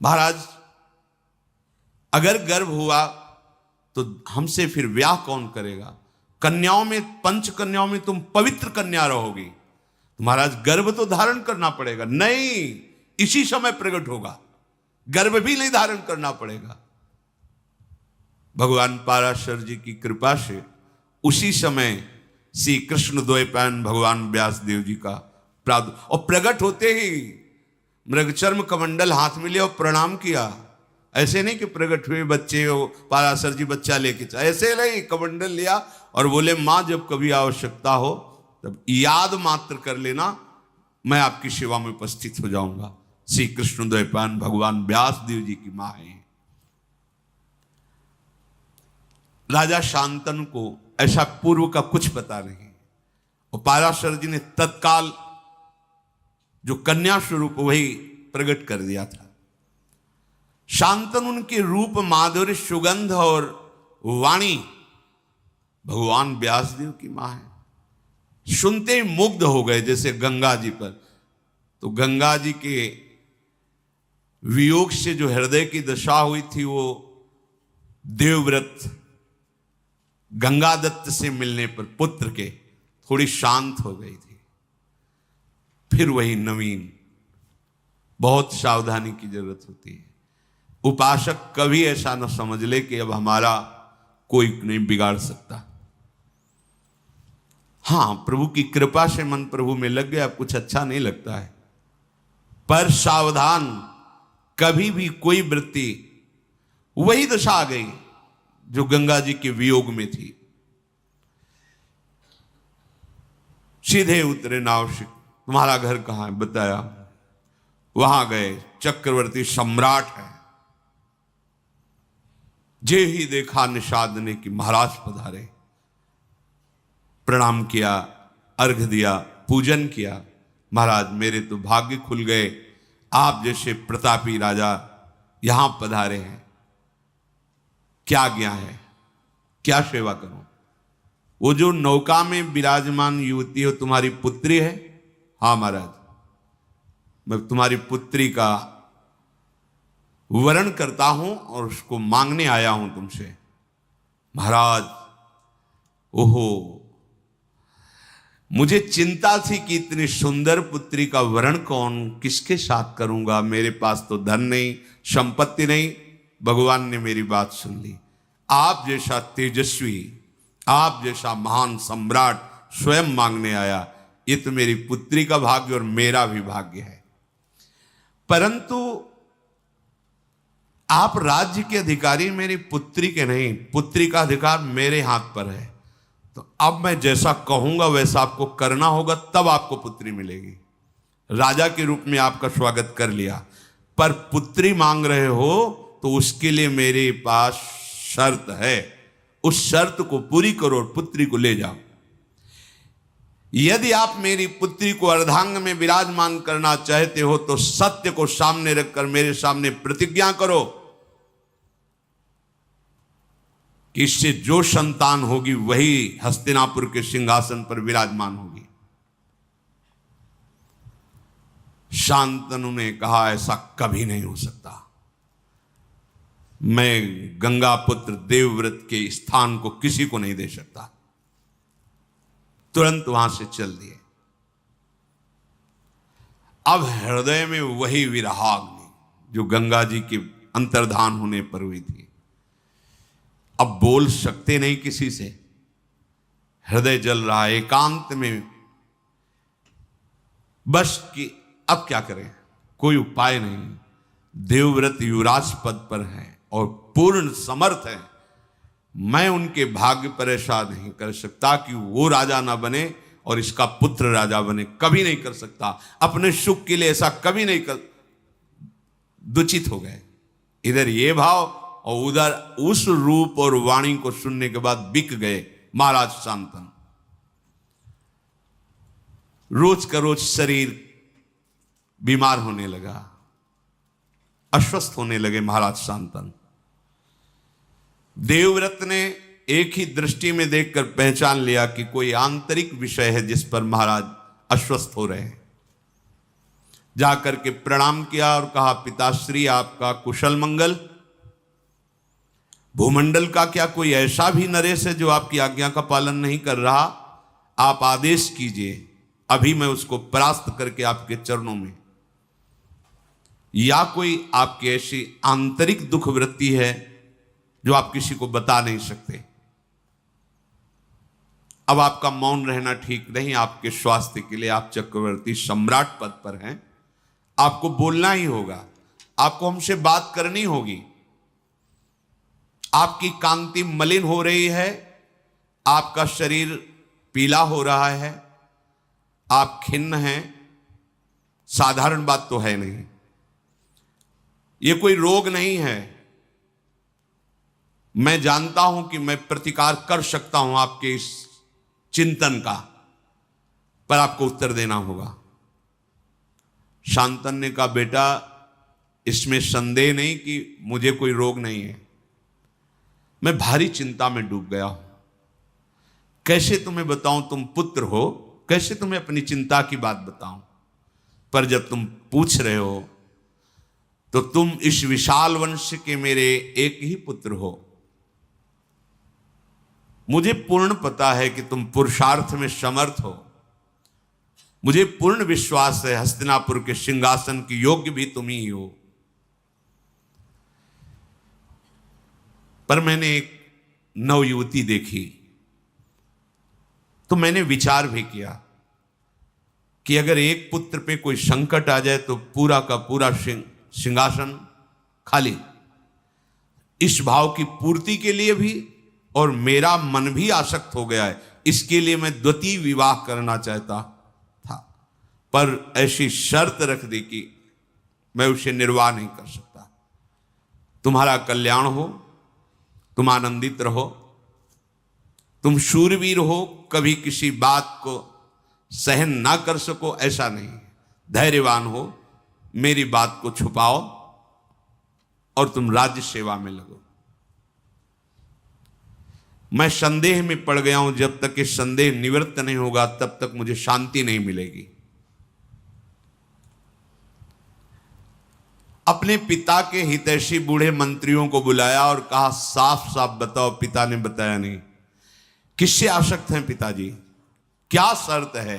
Speaker 1: महाराज अगर गर्भ हुआ तो हमसे फिर ब्याह कौन करेगा? कन्याओं में, पंच कन्याओं में तुम पवित्र कन्या रहोगी, महाराज गर्भ तो धारण करना पड़ेगा। नहीं, इसी समय प्रकट होगा, गर्भ भी नहीं धारण करना पड़ेगा। भगवान पाराशर जी की कृपा से उसी समय श्री कृष्ण द्वैपायन भगवान व्यासदेव जी का प्रादुर्भाव, और प्रकट होते ही मृगचर्म कमंडल हाथ में लिया और प्रणाम किया। ऐसे नहीं कि प्रकट हुए बच्चे हो, पाराशर जी बच्चा लेके चले, ऐसे नहीं, कमंडल लिया और बोले मां जब कभी आवश्यकता हो तब याद मात्र कर लेना, मैं आपकी सेवा में उपस्थित हो जाऊंगा। श्री कृष्ण द्वैपायन भगवान व्यासदेव जी की मां है। राजा शांतनु को ऐसा पूर्व का कुछ पता नहीं, और पाराशर जी ने तत्काल जो कन्या स्वरूप वही प्रकट कर दिया था। शांतनु उनके रूप, माधुर्य, सुगंध और वाणी भगवान व्यासदेव की मां है। सुनते ही मुग्ध हो गए, जैसे गंगा जी पर। तो गंगा जी के वियोग से जो हृदय की दशा हुई थी, वो देवव्रत गंगादत्त से मिलने पर पुत्र के थोड़ी शांत हो गई थी। फिर वही नवीन, बहुत सावधानी की जरूरत होती है। उपासक कभी ऐसा न समझ ले कि अब हमारा कोई नहीं बिगाड़ सकता। हां, प्रभु की कृपा से मन प्रभु में लग गया, कुछ अच्छा नहीं लगता है, पर सावधान, कभी भी कोई वृत्ति, वही दशा आ गई जो गंगा जी के वियोग में थी। सीधे उतरे नाव से, तुम्हारा घर कहां है? बताया। वहां गए, चक्रवर्ती सम्राट है। जे ही देखा निषाद ने कि महाराज पधारे, प्रणाम किया, अर्घ दिया, पूजन किया। महाराज मेरे तो भाग्य खुल गए, आप जैसे प्रतापी राजा यहां पधारे हैं। क्या आज्ञा है, क्या सेवा करूं? वो जो नौका में विराजमान युवती हो, तुम्हारी पुत्री है? हाँ महाराज, मैं तुम्हारी पुत्री का वरण करता हूं और उसको मांगने आया हूं तुमसे। महाराज, ओहो, मुझे चिंता थी कि इतनी सुंदर पुत्री का वरण कौन, किसके साथ करूंगा? मेरे पास तो धन नहीं, संपत्ति नहीं। भगवान ने मेरी बात सुन ली। आप जैसा तेजस्वी, आप जैसा महान सम्राट स्वयं मांगने आया, ये तो मेरी पुत्री का भाग्य और मेरा भी भाग्य है। परंतु आप राज्य के अधिकारी मेरी पुत्री के नहीं, पुत्री का अधिकार मेरे हाथ पर है। तो अब मैं जैसा कहूंगा वैसा आपको करना होगा, तब आपको पुत्री मिलेगी। राजा के रूप में आपका स्वागत कर लिया, पर पुत्री मांग रहे हो तो उसके लिए मेरे पास शर्त है। उस शर्त को पूरी करो और पुत्री को ले जाओ। यदि आप मेरी पुत्री को अर्धांग में विराजमान करना चाहते हो तो सत्य को सामने रखकर मेरे सामने प्रतिज्ञा करो कि इससे जो संतान होगी वही हस्तिनापुर के सिंहासन पर विराजमान होगी। शांतनु ने कहा, ऐसा कभी नहीं हो सकता। मैं गंगा पुत्र देवव्रत के स्थान को किसी को नहीं दे सकता। तुरंत वहां से चल दिए। अब हृदय में वही विरहाग्नि जो गंगा जी के अंतर्धान होने पर हुई थी। अब बोल सकते नहीं किसी से, हृदय जल रहा है एकांत में, बस कि अब क्या करें, कोई उपाय नहीं। देवव्रत युवराज पद पर हैं और पूर्ण समर्थ हैं। मैं उनके भाग्य पर ऐसा नहीं कर सकता कि वो राजा ना बने और इसका पुत्र राजा बने, कभी नहीं कर सकता। अपने सुख के लिए ऐसा कभी नहीं कर। दुचित हो गए, इधर ये भाव और उधर उस रूप और वाणी को सुनने के बाद बिक गए महाराज शांतनु। रोज का रोज शरीर बीमार होने लगा, अस्वस्थ होने लगे महाराज शांतनु। देवव्रत ने एक ही दृष्टि में देखकर पहचान लिया कि कोई आंतरिक विषय है जिस पर महाराज अस्वस्थ हो रहे हैं। जाकर के प्रणाम किया और कहा, पिताश्री आपका कुशल मंगल। भूमंडल का क्या कोई ऐसा भी नरेश है जो आपकी आज्ञा का पालन नहीं कर रहा? आप आदेश कीजिए, अभी मैं उसको परास्त करके आपके चरणों में। या कोई आपकी ऐसी आंतरिक दुख वृत्ति है जो आप किसी को बता नहीं सकते? अब आपका मौन रहना ठीक नहीं। आपके स्वास्थ्य के लिए आप चक्रवर्ती सम्राट पद पर हैं, आपको बोलना ही होगा, आपको हमसे बात करनी होगी। आपकी कांति मलिन हो रही है, आपका शरीर पीला हो रहा है, आप खिन्न हैं। साधारण बात तो है नहीं, ये कोई रोग नहीं है। मैं जानता हूं कि मैं प्रतिकार कर सकता हूं आपके इस चिंतन का, पर आपको उत्तर देना होगा। शांतनु ने कहा, बेटा इसमें संदेह नहीं कि मुझे कोई रोग नहीं है, मैं भारी चिंता में डूब गया हूं। कैसे तुम्हें बताऊं, तुम पुत्र हो, कैसे तुम्हें अपनी चिंता की बात बताऊं? पर जब तुम पूछ रहे हो तो तुम इस विशाल वंश के मेरे एक ही पुत्र हो। मुझे पूर्ण पता है कि तुम पुरुषार्थ में समर्थ हो। मुझे पूर्ण विश्वास है हस्तिनापुर के सिंहासन की योग्य भी तुम ही हो। पर मैंने एक नवयुवती देखी तो मैंने विचार भी किया कि अगर एक पुत्र पे कोई संकट आ जाए तो पूरा का पूरा सिंहासन खाली। इस भाव की पूर्ति के लिए भी, और मेरा मन भी आसक्त हो गया है, इसके लिए मैं द्वितीय विवाह करना चाहता था, पर ऐसी शर्त रख दी कि मैं उसे निर्वाह नहीं कर सकता। तुम्हारा कल्याण हो, तुम आनंदित रहो, तुम शूरवीर हो, कभी किसी बात को सहन ना कर सको ऐसा नहीं। धैर्यवान हो, मेरी बात को छुपाओ और तुम राज्य सेवा में लगो। मैं संदेह में पड़ गया हूं, जब तक ये संदेह निवृत्त नहीं होगा तब तक मुझे शांति नहीं मिलेगी। अपने पिता के हितैषी बूढ़े मंत्रियों को बुलाया और कहा, साफ साफ बताओ। पिता ने बताया नहीं। किससे आसक्त हैं पिताजी, क्या शर्त है?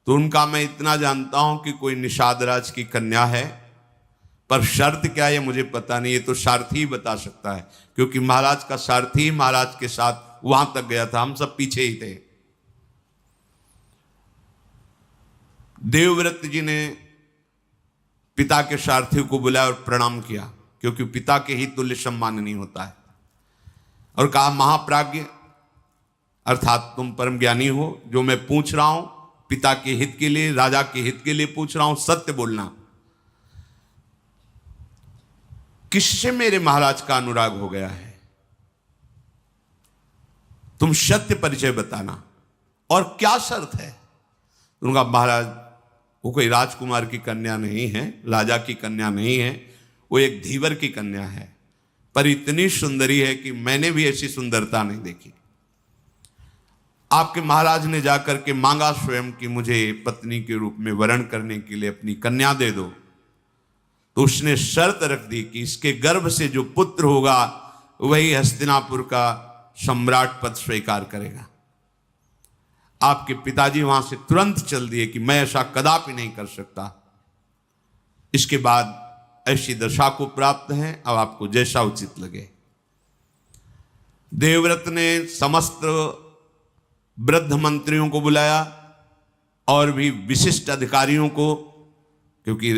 Speaker 1: तो उनका, मैं इतना जानता हूं कि कोई निषाद राज की कन्या है, पर शर्त क्या है मुझे पता नहीं, ये तो सारथी ही बता सकता है, क्योंकि महाराज का सारथी महाराज के साथ वहां तक गया था, हम सब पीछे ही थे। देवव्रत जी ने पिता के सारथी को बुलाया और प्रणाम किया, क्योंकि पिता के ही तुल्य सम्मान नहीं होता है, और कहा, महाप्राज्ञ अर्थात तुम परम ज्ञानी हो, जो मैं पूछ रहा हूं पिता के हित के लिए, राजा के हित के लिए पूछ रहा हूं, सत्य बोलना। किससे मेरे महाराज का अनुराग हो गया है? तुम सत्य परिचय बताना, और क्या शर्त है? उनका, महाराज वो कोई राजकुमार की कन्या नहीं है, राजा की कन्या नहीं है, वो एक धीवर की कन्या है, पर इतनी सुंदरी है कि मैंने भी ऐसी सुंदरता नहीं देखी। आपके महाराज ने जाकर के मांगा स्वयं कि मुझे पत्नी के रूप में वरण करने के लिए अपनी कन्या दे दो, तो उसने शर्त रख दी कि इसके गर्भ से जो पुत्र होगा वही हस्तिनापुर का सम्राट पद स्वीकार करेगा। आपके पिताजी वहां से तुरंत चल दिए कि मैं ऐसा कदापि नहीं कर सकता। इसके बाद ऐसी दशा को प्राप्त है, अब आपको जैसा उचित लगे। देवव्रत ने समस्त वृद्ध मंत्रियों को बुलाया और भी विशिष्ट अधिकारियों को, क्योंकि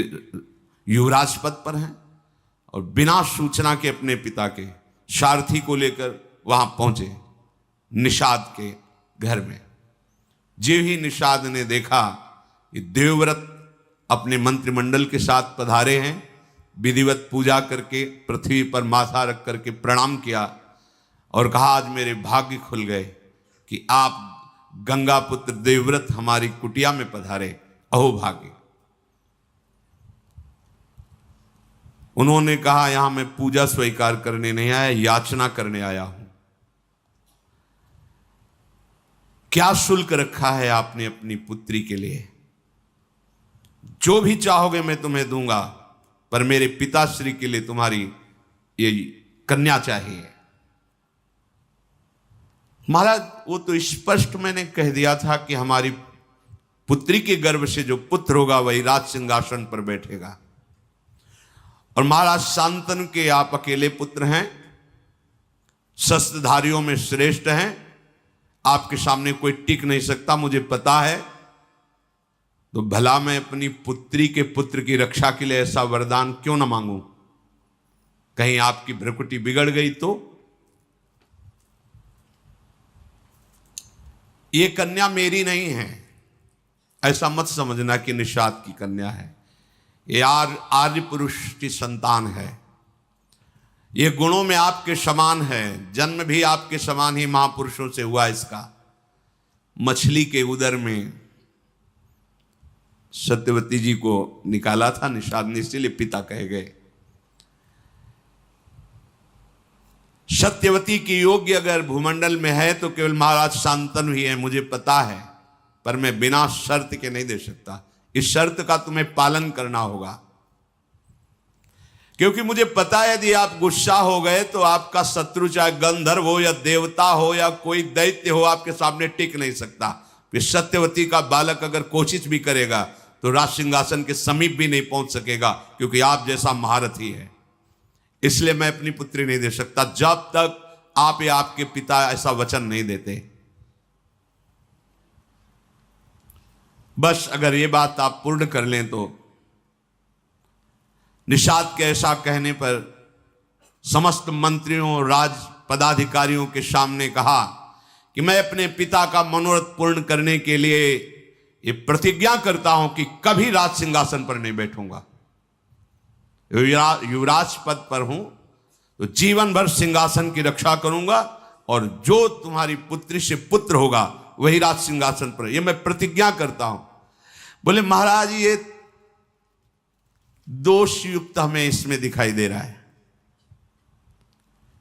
Speaker 1: युवराज पद पर हैं, और बिना सूचना के अपने पिता के सारथी को लेकर वहां पहुंचे निषाद के घर में। जो ही निषाद ने देखा कि देवव्रत अपने मंत्रिमंडल के साथ पधारे हैं, विधिवत पूजा करके पृथ्वी पर माथा रख करके प्रणाम किया और कहा, आज मेरे भाग्य खुल गए कि आप गंगा पुत्र देवव्रत हमारी कुटिया में पधारे, अहो भाग्य। उन्होंने कहा, यहां मैं पूजा स्वीकार करने नहीं आया, याचना करने आया हूं। क्या शुल्क रखा है आपने अपनी पुत्री के लिए? जो भी चाहोगे मैं तुम्हें दूंगा, पर मेरे पिताश्री के लिए तुम्हारी ये कन्या चाहिए। महाराज, वो तो स्पष्ट मैंने कह दिया था कि हमारी पुत्री के गर्भ से जो पुत्र होगा वही राज सिंहासन पर बैठेगा। और महाराज शांतनु के आप अकेले पुत्र हैं, शस्त्रधारियों में श्रेष्ठ हैं, आपके सामने कोई टिक नहीं सकता, मुझे पता है। तो भला मैं अपनी पुत्री के पुत्र की रक्षा के लिए ऐसा वरदान क्यों ना मांगूं? कहीं आपकी भ्रकुटी बिगड़ गई तो? ये कन्या मेरी नहीं है, ऐसा मत समझना कि निषाद की कन्या है। ये आर्य पुरुष की संतान है। ये गुणों में आपके समान है, जन्म भी आपके समान ही महापुरुषों से हुआ। इसका मछली के उदर में सत्यवती जी को निकाला था निषाद ने, इसीलिए पिता कहे गए। सत्यवती की योग्य अगर भूमंडल में है तो केवल महाराज शांतनु ही है, मुझे पता है, पर मैं बिना शर्त के नहीं दे सकता। इस शर्त का तुम्हें पालन करना होगा, क्योंकि मुझे पता है यदि आप गुस्सा हो गए तो आपका शत्रु चाहे गंधर्व हो या देवता हो या कोई दैत्य हो, आपके सामने टिक नहीं सकता। फिर सत्यवती का बालक अगर कोशिश भी करेगा तो राज सिंहासन के समीप भी नहीं पहुंच सकेगा, क्योंकि आप जैसा महारथी है। इसलिए मैं अपनी पुत्री नहीं दे सकता जब तक आप या आपके पिता ऐसा वचन नहीं देते। बस अगर ये बात आप पूर्ण कर लें तो निषाद के ऐसा कहने पर समस्त मंत्रियों और राज पदाधिकारियों के सामने कहा कि मैं अपने पिता का मनोरथ पूर्ण करने के लिए ये प्रतिज्ञा करता हूं कि कभी राज सिंहासन पर नहीं बैठूंगा। युवराज पद पर हूं तो जीवन भर सिंहासन की रक्षा करूंगा, और जो तुम्हारी पुत्री से पुत्र होगा वही राज सिंहासन पर, ये मैं प्रतिज्ञा करता हूं। बोले, महाराज ये दोष युक्त हमें इसमें दिखाई दे रहा है,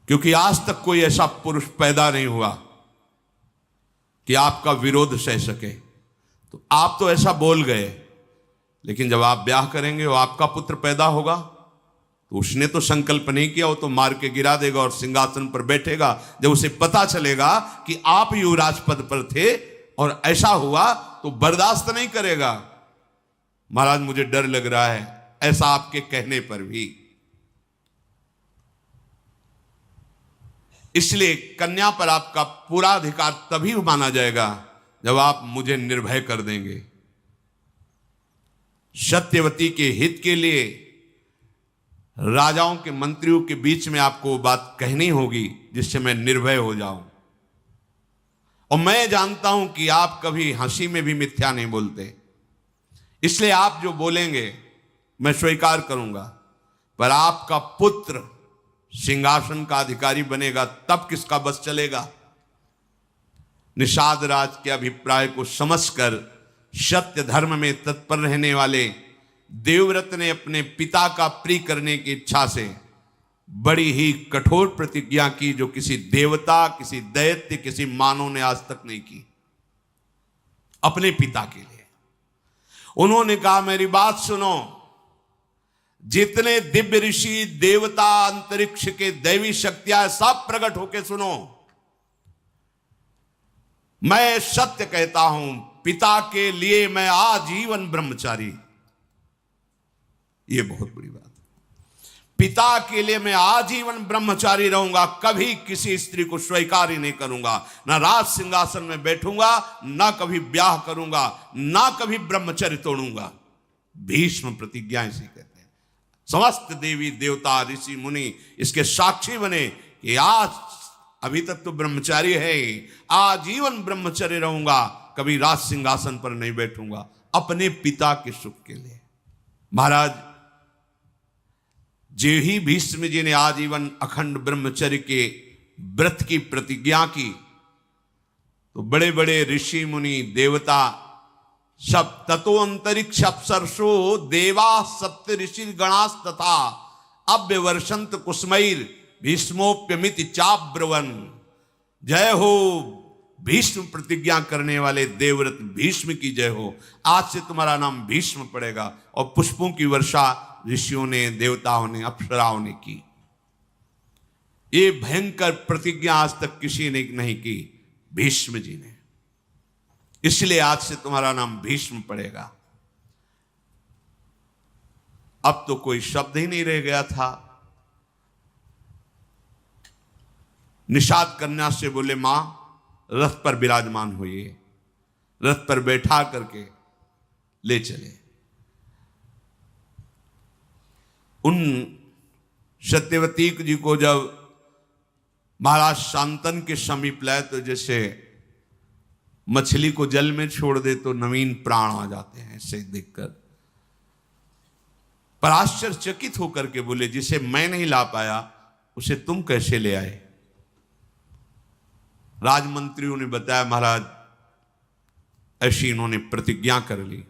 Speaker 1: क्योंकि आज तक कोई ऐसा पुरुष पैदा नहीं हुआ कि आपका विरोध सह सके। तो आप तो ऐसा बोल गए, लेकिन जब आप ब्याह करेंगे और आपका पुत्र पैदा होगा तो उसने तो संकल्प नहीं किया, वो तो मार के गिरा देगा और सिंहासन पर बैठेगा। जब उसे पता चलेगा कि आप युवराज पद पर थे और ऐसा हुआ तो बर्दाश्त नहीं करेगा। महाराज मुझे डर लग रहा है ऐसा आपके कहने पर भी। इसलिए कन्या पर आपका पूरा अधिकार तभी माना जाएगा जब आप मुझे निर्भय कर देंगे। सत्यवती के हित के लिए राजाओं के मंत्रियों के बीच में आपको वो बात कहनी होगी जिससे मैं निर्भय हो जाऊं। और मैं जानता हूं कि आप कभी हंसी में भी मिथ्या नहीं बोलते, इसलिए आप जो बोलेंगे मैं स्वीकार करूंगा। पर आपका पुत्र सिंहासन का अधिकारी बनेगा तब किसका बस चलेगा? निषाद राज के अभिप्राय को समझकर सत्य धर्म में तत्पर रहने वाले देवव्रत ने अपने पिता का प्रिय करने की इच्छा से बड़ी ही कठोर प्रतिज्ञा की, जो किसी देवता, किसी दैत्य, किसी मानव ने आज तक नहीं की अपने पिता के लिए। उन्होंने कहा, मेरी बात सुनो, जितने दिव्य ऋषि देवता अंतरिक्ष के दैवी शक्तियां सब प्रकट होके सुनो, मैं सत्य कहता हूं, पिता के लिए मैं आजीवन ब्रह्मचारी। यह बहुत बड़ी बात है। पिता के लिए मैं आजीवन ब्रह्मचारी रहूंगा, कभी किसी स्त्री को स्वीकार ही नहीं करूंगा, ना राज सिंहासन में बैठूंगा, ना कभी ब्याह करूंगा, ना कभी ब्रह्मचर्य तोड़ूंगा। भीष्म प्रतिज्ञा इसे कहते हैं। समस्त देवी देवता ऋषि मुनि इसके साक्षी बने कि आज अभी तक तो ब्रह्मचारी है, आजीवन ब्रह्मचर्य रहूंगा, कभी राज सिंहासन पर नहीं बैठूंगा, अपने पिता के सुख के लिए। महाराज, जो ही भीष्म जी ने आजीवन अखंड ब्रह्मचर्य के व्रत की प्रतिज्ञा की, तो बड़े बड़े ऋषि मुनि देवता सब, ततो अंतरिक्ष अप्सरसो देवा सप्त ऋषि गणास तथा अव्यवर्षंत कुसुमैर भीष्मोप्यमिति चाब्रवन। जय हो भीष्म प्रतिज्ञा करने वाले देवव्रत भीष्म की जय हो। आज से तुम्हारा नाम भीष्म पड़ेगा। और पुष्पों की वर्षा ऋषियों ने, देवताओं ने, अप्सराओं ने की। ये भयंकर प्रतिज्ञा आज तक किसी ने नहीं की, भीष्म जी ने। इसलिए आज से तुम्हारा नाम भीष्म पड़ेगा। अब तो कोई शब्द ही नहीं रह गया था। निषाद कन्या से बोले, मां रथ पर विराजमान होइए। रथ पर बैठा करके ले चले। उन सत्यवती जी को जब महाराज शांतनु के समीप लाए, तो जैसे मछली को जल में छोड़ दे तो नवीन प्राण आ जाते हैं, ऐसे देखकर। पर आश्चर्यचकित होकर के बोले, जिसे मैं नहीं ला पाया उसे तुम कैसे ले आए? राजमंत्रियों ने बताया, महाराज ऐसी इन्होंने प्रतिज्ञा कर ली।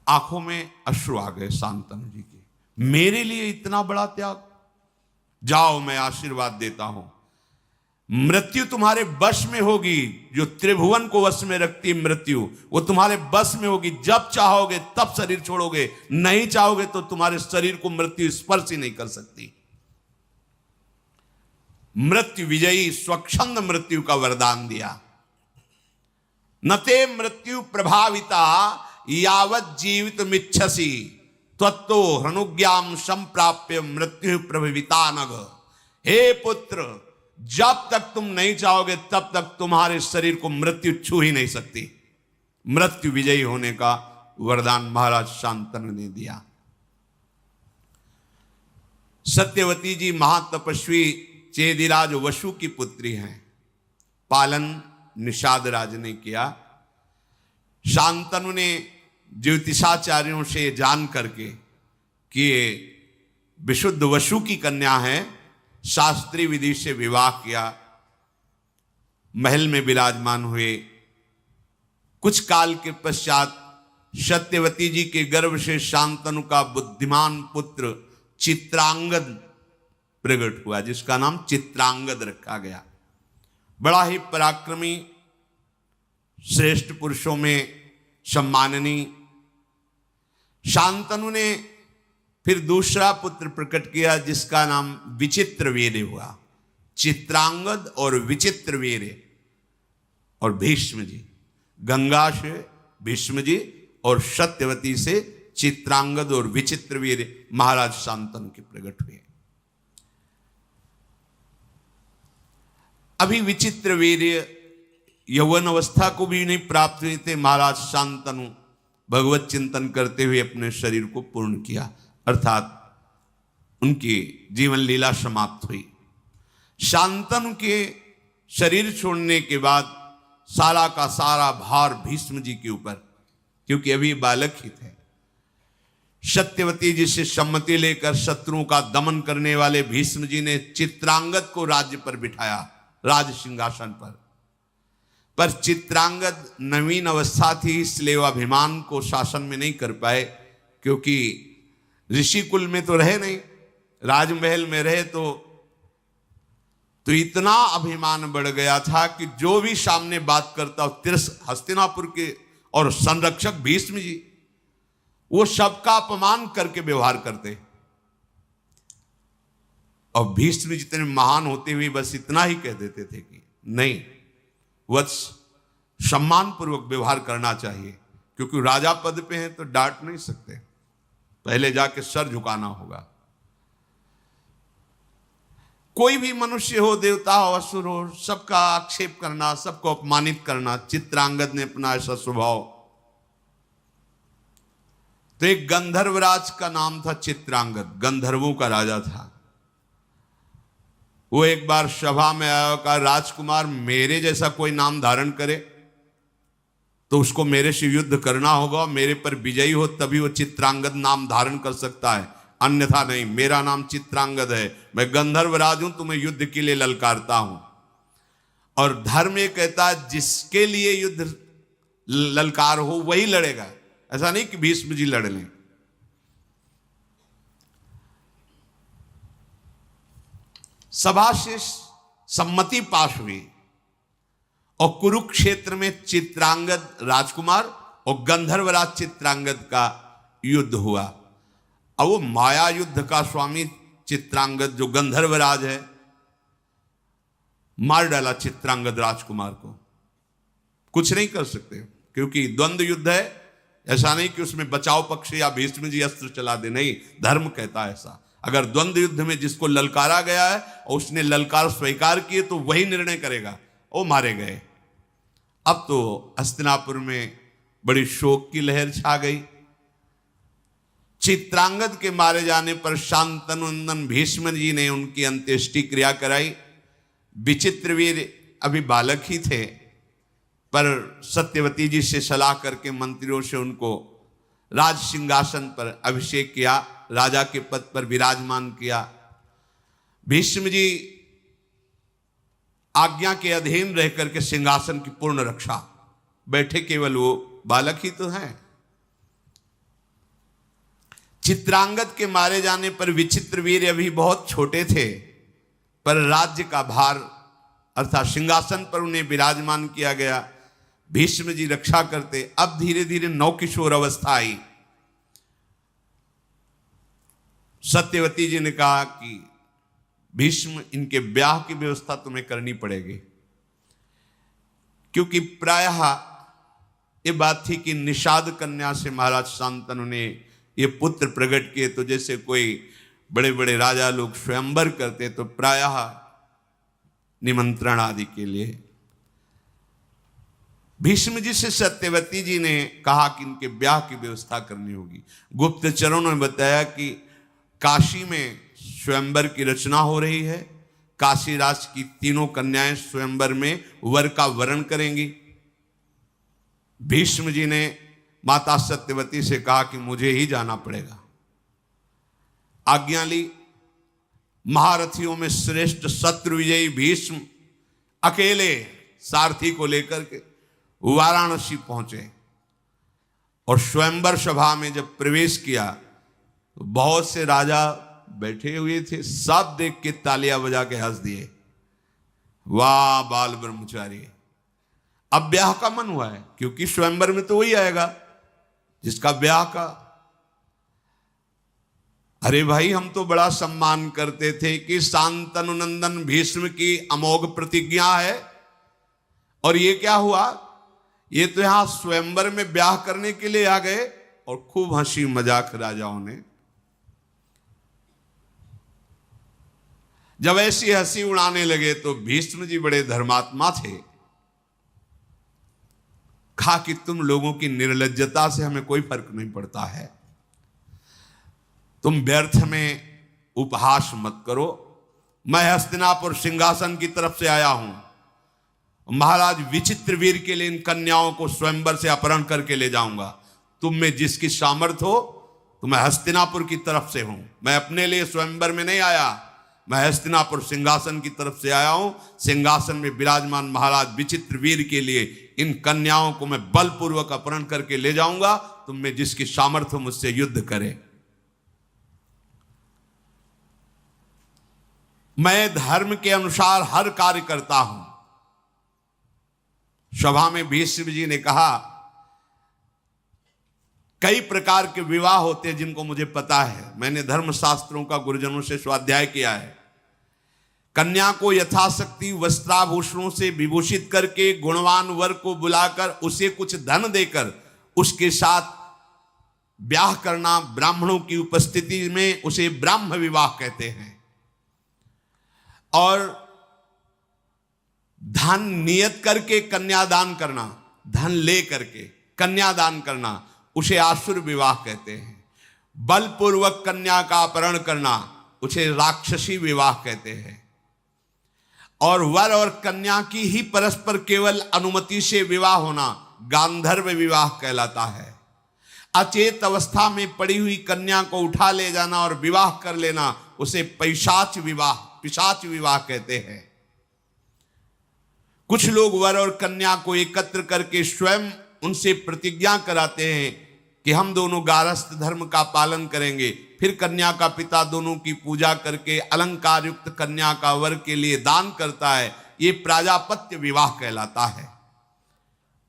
Speaker 1: आंखों में अश्रु आ गए शांतनु जी के। मेरे लिए इतना बड़ा त्याग? जाओ, मैं आशीर्वाद देता हूं। मृत्यु तुम्हारे वश में होगी। जो त्रिभुवन को वश में रखती मृत्यु, वो तुम्हारे वश में होगी। जब चाहोगे तब शरीर छोड़ोगे, नहीं चाहोगे तो तुम्हारे शरीर को मृत्यु स्पर्श ही नहीं कर सकती। मृत्यु विजयी स्वच्छंद मृत्यु का वरदान दिया। नते मृत्यु प्रभाविता यावत जीवित मिच्छसी त्वत्तो हनुज्ञाम संप्राप्य मृत्यु प्रभाविता नग। हे पुत्र, जब तक तुम नहीं चाहोगे तब तक तुम्हारे शरीर को मृत्यु छू ही नहीं सकती। मृत्यु विजयी होने का वरदान महाराज शांतनु ने दिया। सत्यवती जी महातपस्वी चेदिराज वसु की पुत्री हैं। पालन निषाद राज ने किया। शांतनु ने ज्योतिषाचार्यों से जान करके कि विशुद्ध वसु की कन्या है, शास्त्रीय विधि से विवाह किया। महल में विराजमान हुए। कुछ काल के पश्चात सत्यवती जी के गर्भ से शांतनु का बुद्धिमान पुत्र चित्रांगद प्रकट हुआ, जिसका नाम चित्रांगद रखा गया। बड़ा ही पराक्रमी, श्रेष्ठ पुरुषों में सम्माननीय। शांतनु ने फिर दूसरा पुत्र प्रकट किया, जिसका नाम विचित्रवीर्य हुआ। चित्रांगद और विचित्रवीर्य और भीष्म जी, गंगा से भीष्म जी और सत्यवती से चित्रांगद और विचित्रवीर्य महाराज शांतनु के प्रकट हुए। अभी विचित्रवीर्य यौवन अवस्था को भी नहीं प्राप्त हुए थे। महाराज शांतनु भगवत चिंतन करते हुए अपने शरीर को पूर्ण किया, अर्थात उनकी जीवन लीला समाप्त हुई। शांतनु के शरीर छोड़ने के बाद सारा का सारा भार भीष्म जी के ऊपर, क्योंकि अभी बालक ही थे। सत्यवती जी से सम्मति लेकर शत्रुओं का दमन करने वाले भीष्म जी ने चित्रांगद को राज्य पर बिठाया, राज सिंहासन पर चित्रांगद नवीन अवस्था थी, इसलिए वह अभिमान को शासन में नहीं कर पाए। क्योंकि ऋषि कुल में तो रहे नहीं, राजमहल में रहे तो इतना अभिमान बढ़ गया था कि जो भी सामने बात करता, हस्तिनापुर के और संरक्षक भीष्म जी, वो सबका अपमान करके व्यवहार करते। और भीष्म जितने महान होते हुए बस इतना ही कह देते थे कि नहीं, वत्स, सम्मान पूर्वक व्यवहार करना चाहिए, क्योंकि राजा पद पे हैं तो डांट नहीं सकते, पहले जाके सर झुकाना होगा। कोई भी मनुष्य हो, देवता हो, असुर हो, सबका आक्षेप करना, सबको अपमानित करना, चित्रांगद ने अपना ऐसा स्वभाव। तो एक गंधर्वराज का नाम था चित्रांगद, गंधर्वों का राजा था। वो एक बार सभा में आया, कहा राजकुमार मेरे जैसा कोई नाम धारण करे तो उसको मेरे से युद्ध करना होगा, मेरे पर विजयी हो तभी वो चित्रांगद नाम धारण कर सकता है, अन्यथा नहीं। मेरा नाम चित्रांगद है, मैं गंधर्वराज हूं, तुम्हें युद्ध के लिए ललकारता हूं। और धर्म ये कहता है जिसके लिए युद्ध ललकार हो वही लड़ेगा, ऐसा नहीं कि भीष्म जी लड़ लें। सभा से सम्मति पास हुई और कुरुक्षेत्र में चित्रांगद राजकुमार और गंधर्वराज चित्रांगद का युद्ध हुआ। अब वो माया युद्ध का स्वामी चित्रांगद जो गंधर्वराज है, मार डाला चित्रांगद राजकुमार को। कुछ नहीं कर सकते क्योंकि द्वंद्व युद्ध है, ऐसा नहीं कि उसमें बचाव पक्ष या भीष्म जी अस्त्र चला दे, नहीं, धर्म कहता है ऐसा। अगर द्वंद्व युद्ध में जिसको ललकारा गया है और उसने ललकार स्वीकार किए तो वही निर्णय करेगा, वो मारे गए। अब तो हस्तिनापुर में बड़ी शोक की लहर छा गई। चित्रांगद के मारे जाने पर शांतनुनंदन भीष्म जी ने उनकी अंत्येष्टि क्रिया कराई। विचित्रवीर अभी बालक ही थे, पर सत्यवती जी से सलाह करके मंत्रियों से उनको राज सिंहासन पर अभिषेक किया, राजा के पद पर विराजमान किया। भीष्म जी आज्ञा के अधीन रह करके सिंहासन की पूर्ण रक्षा, बैठे केवल वो बालक ही तो हैं। चित्रांगद के मारे जाने पर विचित्रवीर अभी बहुत छोटे थे, पर राज्य का भार अर्थात सिंहासन पर उन्हें विराजमान किया गया। भीष्म जी रक्षा करते। अब धीरे धीरे नवकिशोर अवस्था आई। सत्यवती जी ने कहा कि भीष्म, इनके ब्याह की व्यवस्था तुम्हें करनी पड़ेगी, क्योंकि प्रायः ये बात थी कि निषाद कन्या से महाराज शांतनु ने ये पुत्र प्रकट किए, तो जैसे कोई बड़े बड़े राजा लोग स्वयंवर करते तो प्रायः निमंत्रण आदि के लिए। भीष्म जी से सत्यवती जी ने कहा कि इनके ब्याह की व्यवस्था करनी होगी। गुप्तचरों ने बताया कि काशी में स्वयंवर की रचना हो रही है, काशी राज की तीनों कन्याएं स्वयंवर में वर का वरण करेंगी। भीष्म जी ने माता सत्यवती से कहा कि मुझे ही जाना पड़ेगा। आज्ञा ली। महारथियों में श्रेष्ठ शत्रु विजयी भीष्म अकेले सारथी को लेकर के वाराणसी पहुंचे और स्वयंवर सभा में जब प्रवेश किया तो बहुत से राजा बैठे हुए थे, सब देख के तालियां बजा के हंस दिए, वाह बाल ब्रह्मचारी। अब ब्याह का मन हुआ है, क्योंकि स्वयंवर में तो वही आएगा जिसका ब्याह का। अरे भाई, हम तो बड़ा सम्मान करते थे कि शांतनुनंदन भीष्म की अमोघ प्रतिज्ञा है, और ये क्या हुआ, ये तो यहां स्वयंवर में ब्याह करने के लिए आ गए। और खूब हंसी मजाक राजाओं ने। जब ऐसी हंसी उड़ाने लगे तो भीष्म जी बड़े धर्मात्मा थे। कहा कि तुम लोगों की निर्लज्जता से हमें कोई फर्क नहीं पड़ता है, तुम व्यर्थ में उपहास मत करो। मैं हस्तिनापुर सिंहासन की तरफ से आया हूं, महाराज विचित्रवीर के लिए इन कन्याओं को स्वयंवर से अपहरण करके ले जाऊंगा। तुम में जिसकी सामर्थ्य हो, तो मैं हस्तिनापुर की तरफ से हूं। मैं अपने लिए स्वयंवर में नहीं आया, मैं हस्तिनापुर सिंहासन की तरफ से आया हूं। सिंहासन में विराजमान महाराज विचित्रवीर के लिए इन कन्याओं को मैं बलपूर्वक अपहरण करके ले जाऊंगा। तुम में जिसकी सामर्थ्य हो मुझसे युद्ध करे। मैं धर्म के अनुसार हर कार्य करता हूं। सभा में भीष्म जी ने कहा कई प्रकार के विवाह होते हैं जिनको मुझे पता है, मैंने धर्मशास्त्रों का गुरुजनों से स्वाध्याय किया है। कन्या को यथाशक्ति वस्त्राभूषणों से विभूषित करके गुणवान वर को बुलाकर उसे कुछ धन देकर उसके साथ ब्याह करना, ब्राह्मणों की उपस्थिति में उसे ब्राह्म विवाह कहते हैं। और धन नियत करके कन्यादान करना, धन ले करके कन्यादान करना, उसे आसुर विवाह कहते हैं। बलपूर्वक कन्या का अपहरण करना उसे राक्षसी विवाह कहते हैं। और वर और कन्या की ही परस्पर केवल अनुमति से विवाह होना गांधर्व विवाह कहलाता है। अचेत अवस्था में पड़ी हुई कन्या को उठा ले जाना और विवाह कर लेना उसे पिशाच विवाह कहते हैं। कुछ लोग वर और कन्या को एकत्र करके स्वयं उनसे प्रतिज्ञा कराते हैं कि हम दोनों गारस्थ धर्म का पालन करेंगे। फिर कन्या का पिता दोनों की पूजा करके अलंकार युक्त कन्या का वर के लिए दान करता है। ये प्राजापत्य विवाह कहलाता है।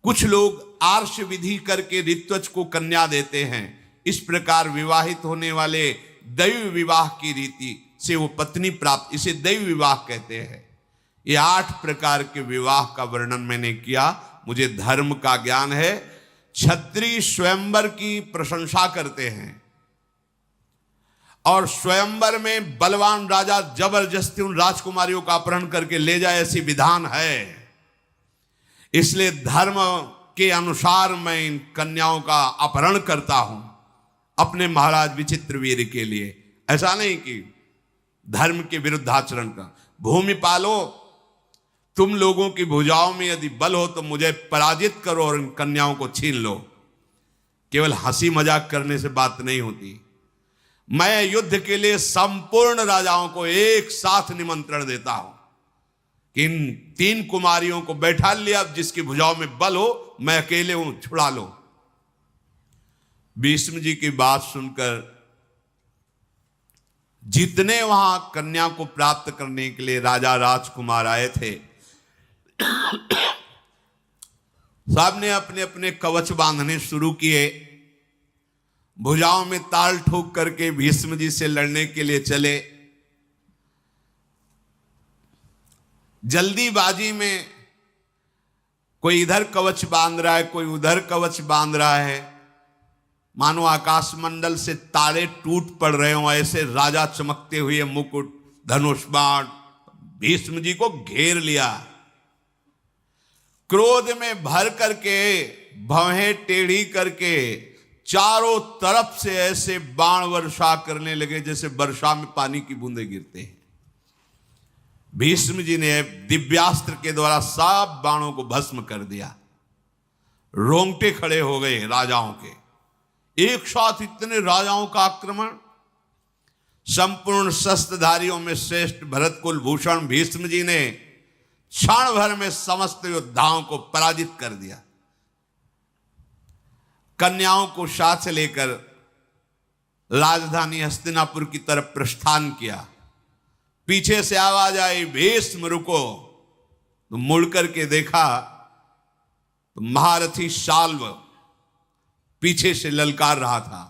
Speaker 1: कुछ लोग आर्ष विधि करके ऋत्वज को कन्या देते हैं। इस प्रकार विवाहित होने वाले दैव विवाह की रीति से वो पत्नी प्राप्त, इसे दैव विवाह कहते हैं। ये 8 प्रकार के विवाह का वर्णन मैंने किया। मुझे धर्म का ज्ञान है। क्षत्रिय स्वयंवर की प्रशंसा करते हैं और स्वयंवर में बलवान राजा जबरदस्ती उन राजकुमारियों का अपहरण करके ले जाए, ऐसी विधान है। इसलिए धर्म के अनुसार मैं इन कन्याओं का अपहरण करता हूं अपने महाराज विचित्रवीर्य के लिए। ऐसा नहीं कि धर्म के विरुद्ध आचरण का। भूमि पालो, तुम लोगों की भुजाओं में यदि बल हो तो मुझे पराजित करो और इन कन्याओं को छीन लो। केवल हंसी मजाक करने से बात नहीं होती। मैं युद्ध के लिए संपूर्ण राजाओं को एक साथ निमंत्रण देता हूं कि इन 3 कुमारियों को बैठा लिया, अब जिसकी भुजाओं में बल हो मैं अकेले हूं, छुड़ा लो। भीष्म जी की बात सुनकर जितने वहां कन्या को प्राप्त करने के लिए राजा राजकुमार आए थे, सबने अपने अपने कवच बांधने शुरू किए। भुजाओं में ताल ठोक करके भीष्म जी से लड़ने के लिए चले। जल्दीबाजी में कोई इधर कवच बांध रहा है, कोई उधर कवच बांध रहा है, मानो आकाशमंडल से तारे टूट पड़ रहे हो, ऐसे राजा चमकते हुए मुकुट, धनुष बाण भीष्म जी को घेर लिया। क्रोध में भर करके भवें टेढ़ी करके चारों तरफ से ऐसे बाण वर्षा करने लगे जैसे वर्षा में पानी की बूंदें गिरते हैं। भीष्म जी ने दिव्यास्त्र के द्वारा सब बाणों को भस्म कर दिया। रोंगटे खड़े हो गए राजाओं के। एक साथ इतने राजाओं का आक्रमण। संपूर्ण शस्त्रधारियों में श्रेष्ठ भरत कुलभूषण भीष्म जी ने क्षण भर में समस्त योद्धाओं को पराजित कर दिया। कन्याओं को साथ लेकर राजधानी हस्तिनापुर की तरफ प्रस्थान किया। पीछे से आवाज आई, भीष्म रुको। तो मुड़ करके देखा तो महारथी शाल्व पीछे से ललकार रहा था।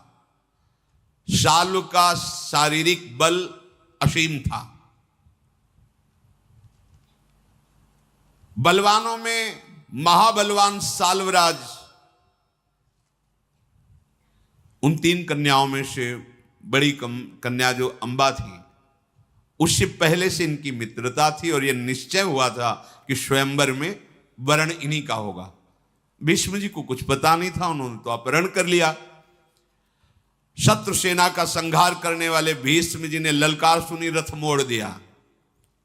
Speaker 1: शाल्व का शारीरिक बल असीम था। बलवानों में महाबलवान साल्वराज उन 3 कन्याओं में से बड़ी कन्या जो अंबा थी, उससे पहले से इनकी मित्रता थी और यह निश्चय हुआ था कि स्वयंवर में वरण इन्हीं का होगा। भीष्म जी को कुछ पता नहीं था, उन्होंने तो अपहरण कर लिया। शत्रु सेना का संहार करने वाले भीष्म जी ने ललकार सुनी, रथ मोड़ दिया।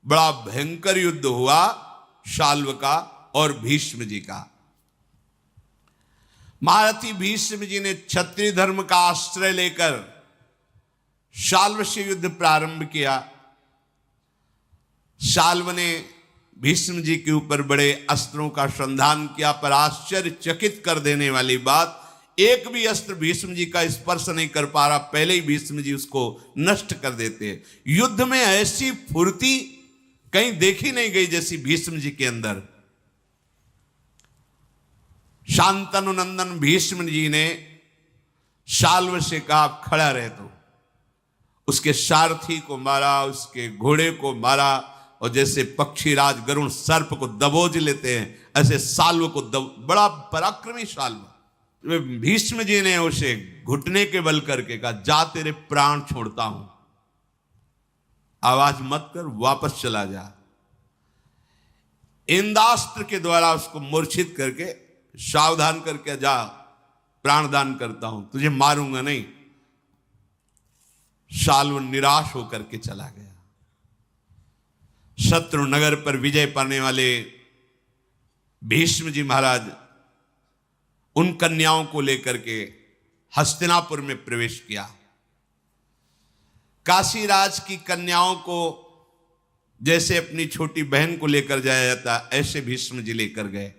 Speaker 1: बड़ा भयंकर युद्ध हुआ शाल्व का और भीष्म जी का। महारथी भीष्म जी ने क्षत्रिय धर्म का आश्रय लेकर शाल्व से युद्ध प्रारंभ किया। शाल्व ने भीष्म जी के ऊपर बड़े अस्त्रों का संधान किया, पर आश्चर्यचकित कर देने वाली बात, एक भी अस्त्र भीष्म जी का स्पर्श नहीं कर पा रहा, पहले ही भीष्म जी उसको नष्ट कर देते। युद्ध में ऐसी फुर्ती कहीं देखी नहीं गई जैसी भीष्म जी के अंदर। शांतनु नंदन भीष्म जी ने शाल्व से कहा खड़ा रहे। तो उसके सारथी को मारा, उसके घोड़े को मारा, और जैसे पक्षीराज गरुण सर्प को दबोच लेते हैं ऐसे साल्व को बड़ा पराक्रमी साल्व। भीष्म जी ने उसे घुटने के बल करके कहा जा तेरे प्राण छोड़ता हूं, आवाज मत कर, वापस चला जा। इंद्रास्त्र के द्वारा उसको मूर्छित करके सावधान करके जा, प्राणदान करता हूं, तुझे मारूंगा नहीं। शाल्व निराश होकर के चला गया। शत्रु नगर पर विजय पाने वाले भीष्म जी महाराज उन कन्याओं को लेकर के हस्तिनापुर में प्रवेश किया। काशीराज की कन्याओं को जैसे अपनी छोटी बहन को लेकर जाया जाता, ऐसे भीष्म जी लेकर गए।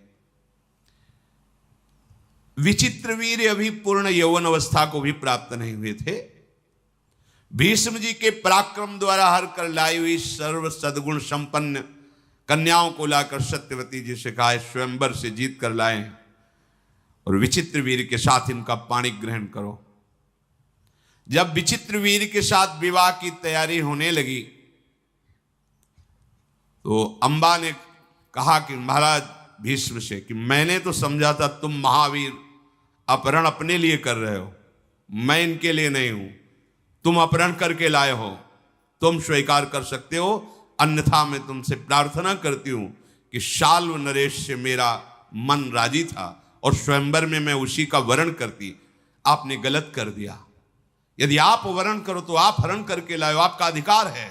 Speaker 1: विचित्रवीर्य अभी पूर्ण यौवन अवस्था को भी प्राप्त नहीं हुए थे। भीष्म जी के पराक्रम द्वारा हर कर लाई हुई सर्व सद्गुण संपन्न कन्याओं को लाकर सत्यवती जी से कहा स्वयंवर से जीत कर लाए और विचित्रवीर्य के साथ इनका पाणी ग्रहण करो। जब विचित्रवीर्य के साथ विवाह की तैयारी होने लगी तो अंबा ने कहा कि महाराज भीष्म से कि मैंने तो समझा था तुम महावीर अपहरण अपने लिए कर रहे हो, मैं इनके लिए नहीं हूं। तुम अपहरण करके लाए हो, तुम स्वीकार कर सकते हो, अन्यथा मैं तुमसे प्रार्थना करती हूं कि शाल्व नरेश से मेरा मन राजी था और स्वयंवर में मैं उसी का वरण करती। आपने गलत कर दिया। यदि आप वरण करो तो आप हरण करके लाओ, आपका अधिकार है।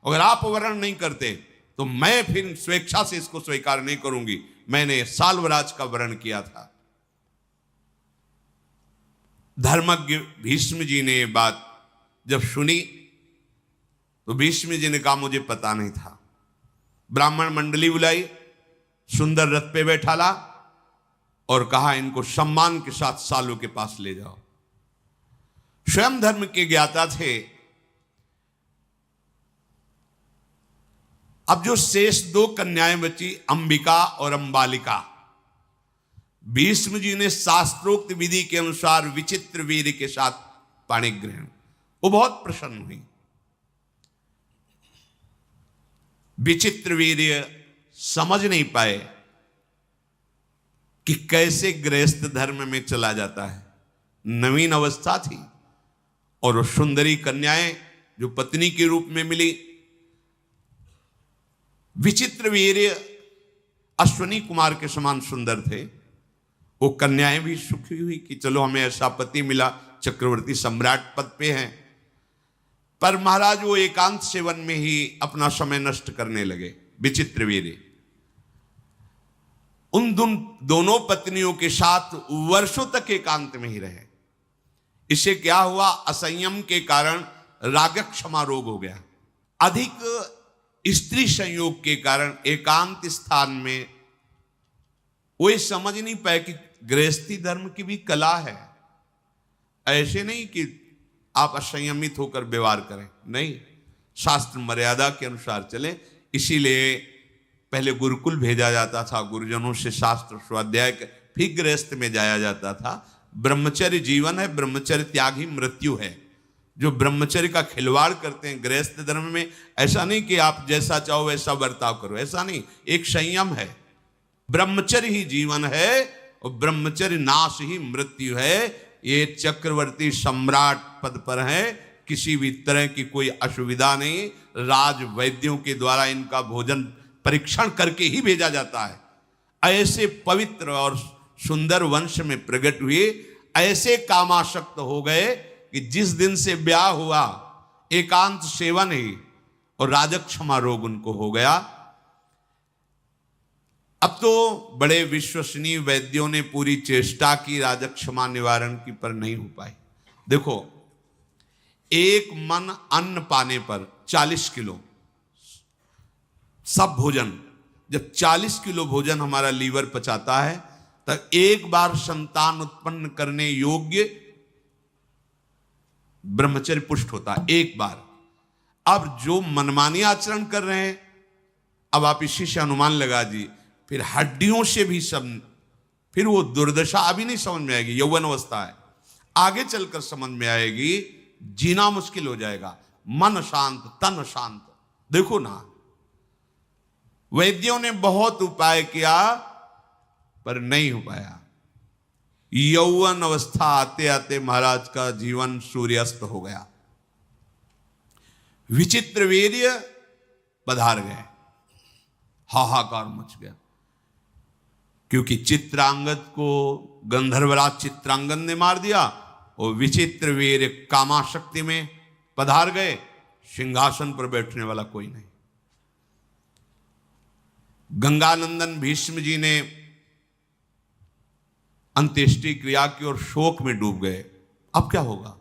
Speaker 1: अगर आप वरण नहीं करते तो मैं फिर स्वेच्छा से इसको स्वीकार नहीं करूंगी। मैंने साल्वराज का वरण किया था। धर्मज्ञ भीष्म जी ने ये बात जब सुनी तो भीष्म जी ने कहा मुझे पता नहीं था। ब्राह्मण मंडली बुलाई, सुंदर रथ पे बैठाला और कहा इनको सम्मान के साथ सालों के पास ले जाओ। स्वयं धर्म के ज्ञाता थे। अब जो शेष दो कन्याएं बची अंबिका और अंबालिका, भीष्म जी ने शास्त्रोक्त विधि के अनुसार विचित्रवीर्य के साथ पाणी ग्रहण, वो बहुत प्रसन्न हुई। विचित्रवीर्य समझ नहीं पाए कि कैसे गृहस्थ धर्म में चला जाता है। नवीन अवस्था थी और वो सुंदरी कन्याएं जो पत्नी के रूप में मिली। विचित्रवीर्य अश्वनी कुमार के समान सुंदर थे। वो कन्याएं भी सुखी हुई कि चलो हमें ऐसा पति मिला, चक्रवर्ती सम्राट पद पे हैं। पर महाराज वो एकांत सेवन में ही अपना समय नष्ट करने लगे। विचित्रवीर्य उन दोनों पत्नियों के साथ वर्षों तक एकांत में ही रहे। इससे क्या हुआ, असंयम के कारण रागक्षमा रोग हो गया। अधिक स्त्री संयोग के कारण एकांत स्थान में वो समझ नहीं पाए कि गृहस्थी धर्म की भी कला है। ऐसे नहीं कि आप असंयमित होकर व्यवहार करें, नहीं, शास्त्र मर्यादा के अनुसार चले। इसीलिए पहले गुरुकुल भेजा जाता था, गुरुजनों से शास्त्र स्वाध्याय, फिर गृहस्थ में जाया जाता था। ब्रह्मचर्य जीवन है, ब्रह्मचर्य त्याग ही मृत्यु है। जो ब्रह्मचर्य का खिलवाड़ करते हैं गृहस्थ धर्म में, ऐसा नहीं कि आप जैसा चाहो वैसा बर्ताव करो, ऐसा नहीं, एक संयम है। ब्रह्मचर्य ही जीवन है और ब्रह्मचर्य नाश ही मृत्यु है। ये चक्रवर्ती सम्राट पद पर है, किसी भी तरह की कोई असुविधा नहीं। राज वैद्यों के द्वारा इनका भोजन परीक्षण करके ही भेजा जाता है। ऐसे पवित्र और सुंदर वंश में प्रकट हुए, ऐसे कामासक्त हो गए कि जिस दिन से ब्याह हुआ एकांत सेवन ही और राजक्षमा रोग उनको हो गया। अब तो बड़े विश्वसनीय वैद्यों ने पूरी चेष्टा की राजक्षमा निवारण की, पर नहीं हो पाई। देखो, एक मन अन्न पाने पर 40 किलो सब भोजन, जब 40 किलो भोजन हमारा लीवर पचाता है तब एक बार संतान उत्पन्न करने योग्य ब्रह्मचर्य पुष्ट होता है, एक बार। अब जो मनमानी आचरण कर रहे हैं, अब आप इसी से अनुमान लगा जी, फिर हड्डियों से भी सब, फिर वो दुर्दशा अभी नहीं समझ में आएगी। यौवन अवस्था है, आगे चलकर समझ में आएगी, जीना मुश्किल हो जाएगा। मन शांत, तन शांत। देखो ना, वैद्यों ने बहुत उपाय किया पर नहीं हो पाया। यौवन अवस्था आते आते महाराज का जीवन सूर्यास्त हो गया। विचित्र वीर्य पधार गए, हाहाकार मच गया, क्योंकि चित्रांगद को गंधर्वराज चित्रांगद ने मार दिया और विचित्र वीर्य कामाशक्ति में पधार गए। सिंहासन पर बैठने वाला कोई नहीं। गंगानंदन भीष्म जी ने अंत्येष्टि क्रिया की और शोक में डूब गए। अब क्या होगा?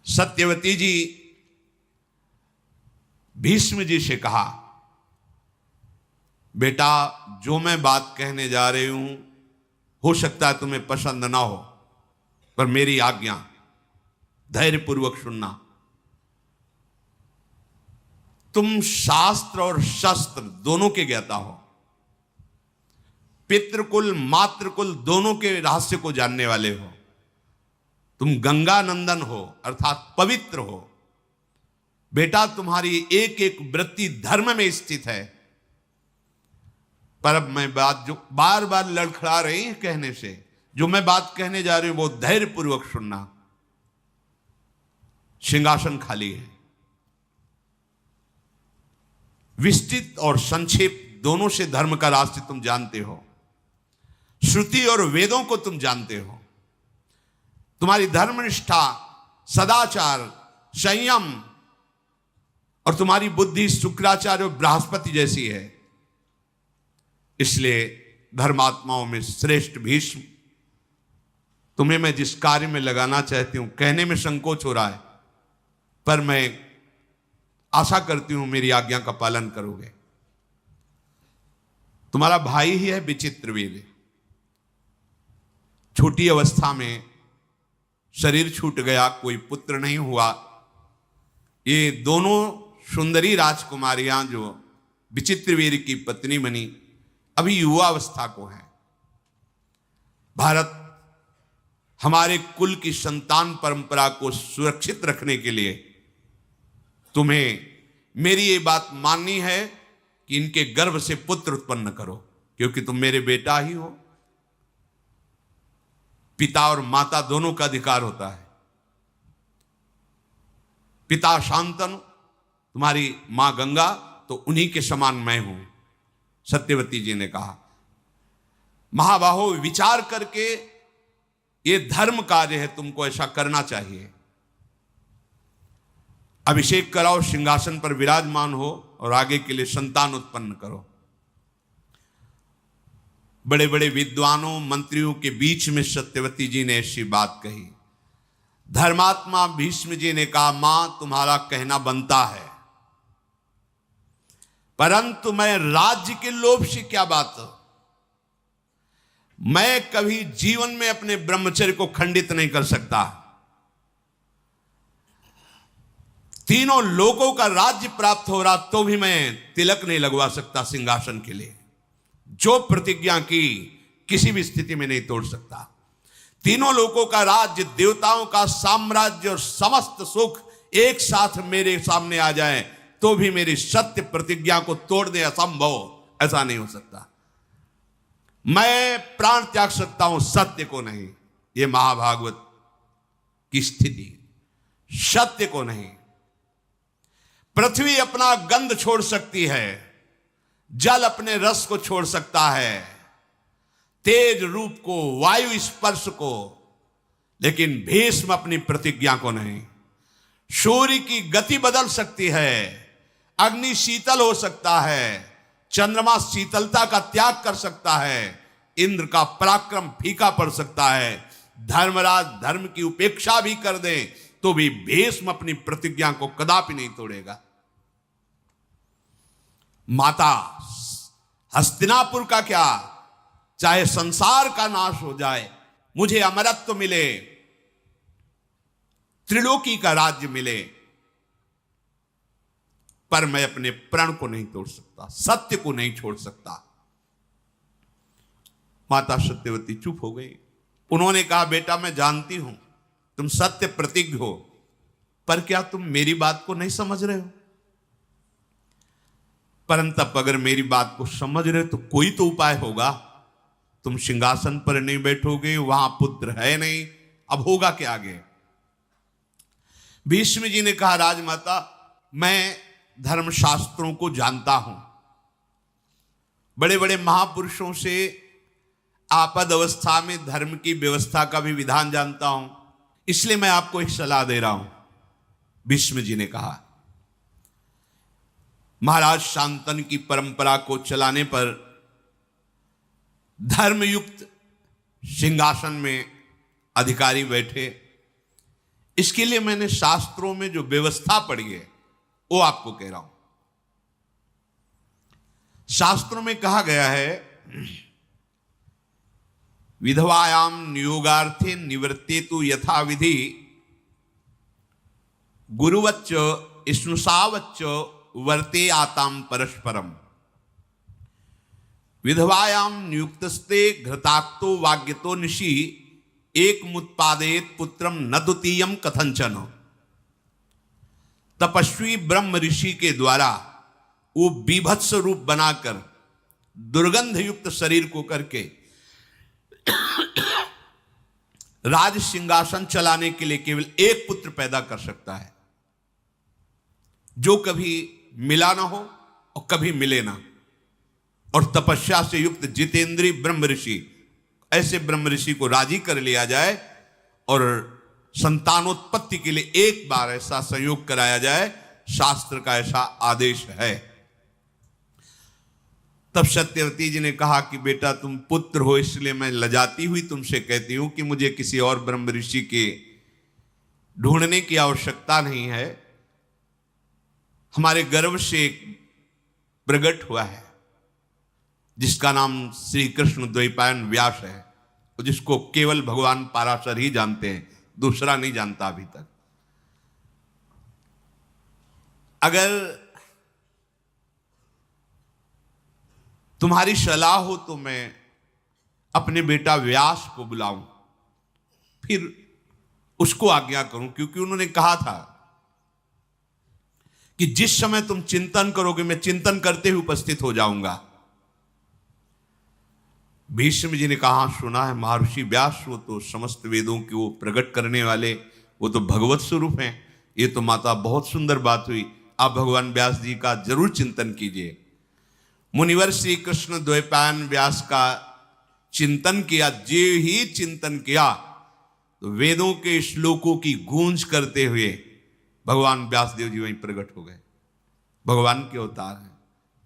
Speaker 1: सत्यवती जी भीष्म जी से कहा, बेटा जो मैं बात कहने जा रही हूं हो सकता है तुम्हें पसंद ना हो, पर मेरी आज्ञा, धैर्यपूर्वक सुनना। तुम शास्त्र और शस्त्र दोनों के ज्ञाता हो, पितृकुल मातृकुल दोनों के रहस्य को जानने वाले हो। तुम गंगा नंदन हो अर्थात पवित्र हो। बेटा तुम्हारी एक एक वृत्ति धर्म में स्थित है। पर अब मैं बात जो बार बार लड़खड़ा रही है कहने से, जो मैं बात कहने जा रही हूं वो धैर्यपूर्वक सुनना। सिंहासन खाली है। विस्तृत और संक्षेप दोनों से धर्म का रास्ते तुम जानते हो। श्रुति और वेदों को तुम जानते हो। तुम्हारी धर्मनिष्ठा, सदाचार, संयम और तुम्हारी बुद्धि शुक्राचार्य और बृहस्पति जैसी है। इसलिए धर्मात्माओं में श्रेष्ठ भीष्म, तुम्हें मैं जिस कार्य में लगाना चाहती हूं, कहने में संकोच हो रहा है, पर मैं आशा करती हूं मेरी आज्ञा का पालन करोगे। तुम्हारा भाई ही है विचित्रवीर्य। छोटी अवस्था में शरीर छूट गया, कोई पुत्र नहीं हुआ। ये दोनों सुंदरी राजकुमारियां जो विचित्रवीर्य की पत्नी बनी, अभी युवा अवस्था को है। भारत हमारे कुल की संतान परंपरा को सुरक्षित रखने के लिए तुम्हें मेरी ये बात माननी है कि इनके गर्भ से पुत्र उत्पन्न करो, क्योंकि तुम मेरे बेटा ही हो। पिता और माता दोनों का अधिकार होता है। पिता शांतनु, तुम्हारी मां गंगा, तो उन्हीं के समान मैं हूं। सत्यवती जी ने कहा, महाबाहो विचार करके ये धर्म कार्य है, तुमको ऐसा करना चाहिए। अभिषेक कराओ, सिंहासन पर विराजमान हो और आगे के लिए संतान उत्पन्न करो। बड़े बड़े विद्वानों मंत्रियों के बीच में सत्यवती जी ने ऐसी बात कही। धर्मात्मा भीष्म जी ने कहा, मां तुम्हारा कहना बनता है, परंतु मैं राज्य के लोभ से क्या बात, मैं कभी जीवन में अपने ब्रह्मचर्य को खंडित नहीं कर सकता। तीनों लोगों का राज्य प्राप्त हो रहा तो भी मैं तिलक नहीं लगवा सकता सिंहासन के लिए। जो प्रतिज्ञा की किसी भी स्थिति में नहीं तोड़ सकता। तीनों लोगों का राज्य, देवताओं का साम्राज्य और समस्त सुख एक साथ मेरे सामने आ जाए तो भी मेरी सत्य प्रतिज्ञा को तोड़ने असंभव, ऐसा नहीं हो सकता। मैं प्राण त्याग सकता हूं, सत्य को नहीं। यह महाभागवत की स्थिति, सत्य को नहीं। पृथ्वी अपना गंध छोड़ सकती है, जल अपने रस को छोड़ सकता है, तेज रूप को, वायु स्पर्श को, लेकिन भीष्म अपनी प्रतिज्ञा को नहीं। सूर्य की गति बदल सकती है, अग्नि शीतल हो सकता है, चंद्रमा शीतलता का त्याग कर सकता है, इंद्र का पराक्रम फीका पड़ सकता है, धर्मराज धर्म की उपेक्षा भी कर दे तो भी भीष्म अपनी प्रतिज्ञा को कदापि नहीं तोड़ेगा। माता हस्तिनापुर का क्या, चाहे संसार का नाश हो जाए, मुझे अमरत्व मिले, त्रिलोकी का राज्य मिले, पर मैं अपने प्रण को नहीं तोड़ सकता, सत्य को नहीं छोड़ सकता। माता सत्यवती चुप हो गई। उन्होंने कहा, बेटा मैं जानती हूं तुम सत्य प्रतिज्ञ हो, पर क्या तुम मेरी बात को नहीं समझ रहे हो? परंतु अगर मेरी बात को समझ रहे हो तो कोई तो उपाय होगा। तुम सिंहासन पर नहीं बैठोगे, वहां पुत्र है नहीं, अब होगा क्या आगे? भीष्म जी ने कहा, राजमाता मैं धर्मशास्त्रों को जानता हूं, बड़े बड़े महापुरुषों से आपद अवस्था में धर्म की व्यवस्था का भी विधान जानता हूं, इसलिए मैं आपको एक सलाह दे रहा हूं। भीष्म जी ने कहा, महाराज शांतनु की परंपरा को चलाने पर धर्मयुक्त सिंहासन में अधिकारी बैठे, इसके लिए मैंने शास्त्रों में जो व्यवस्था पढ़ी है वो आपको कह रहा हूं। शास्त्रों में कहा गया है, विधवायाम नियोगार्थे निवृत्तेतु यथा विधि गुरुवच्च स्नुषावच्च वर्ते आताम परस्परम। विधवायाम नियुक्तस्ते घृताक्तो वाग्यतो निशि एक मुत्पादेत पुत्रम न द्वितीयम कथंचन। तपस्वी ब्रह्म ऋषि के द्वारा वो बीभत्स रूप बनाकर दुर्गंध युक्त शरीर को करके राज सिंहासन चलाने के लिए केवल एक पुत्र पैदा कर सकता है, जो कभी मिला ना हो और कभी मिले ना। और तपस्या से युक्त जितेंद्रीय ब्रह्म ऋषि, ऐसे ब्रह्म ऋषि को राजी कर लिया जाए और संतानोत्पत्ति के लिए एक बार ऐसा संयोग कराया जाए, शास्त्र का ऐसा आदेश है। तब सत्यवती जी ने कहा कि बेटा तुम पुत्र हो, इसलिए मैं लजाती हुई तुमसे कहती हूं कि मुझे किसी और ब्रह्म ऋषि के ढूंढने की आवश्यकता नहीं है। हमारे गर्भ से एक प्रकट हुआ है जिसका नाम श्री कृष्ण द्वैपायन व्यास है, जिसको केवल भगवान पाराशर ही जानते हैं, दूसरा नहीं जानता अभी तक। अगर तुम्हारी सलाह हो तो मैं अपने बेटा व्यास को बुलाऊं, फिर उसको आज्ञा करूं, क्योंकि उन्होंने कहा था कि जिस समय तुम चिंतन करोगे मैं चिंतन करते हुए उपस्थित हो जाऊंगा। भीष्म जी ने कहा, सुना है महर्षि व्यास वो तो समस्त वेदों की वो प्रकट करने वाले, वो तो भगवत स्वरूप हैं। ये तो माता बहुत सुंदर बात हुई, आप भगवान व्यास जी का जरूर चिंतन कीजिए। मुनिवर श्री कृष्ण द्वैपायन व्यास का चिंतन किया। जे ही चिंतन किया तो वेदों के श्लोकों की गूंज करते हुए भगवान व्यासदेव जी वहीं प्रकट हो गए। भगवान के अवतार हैं,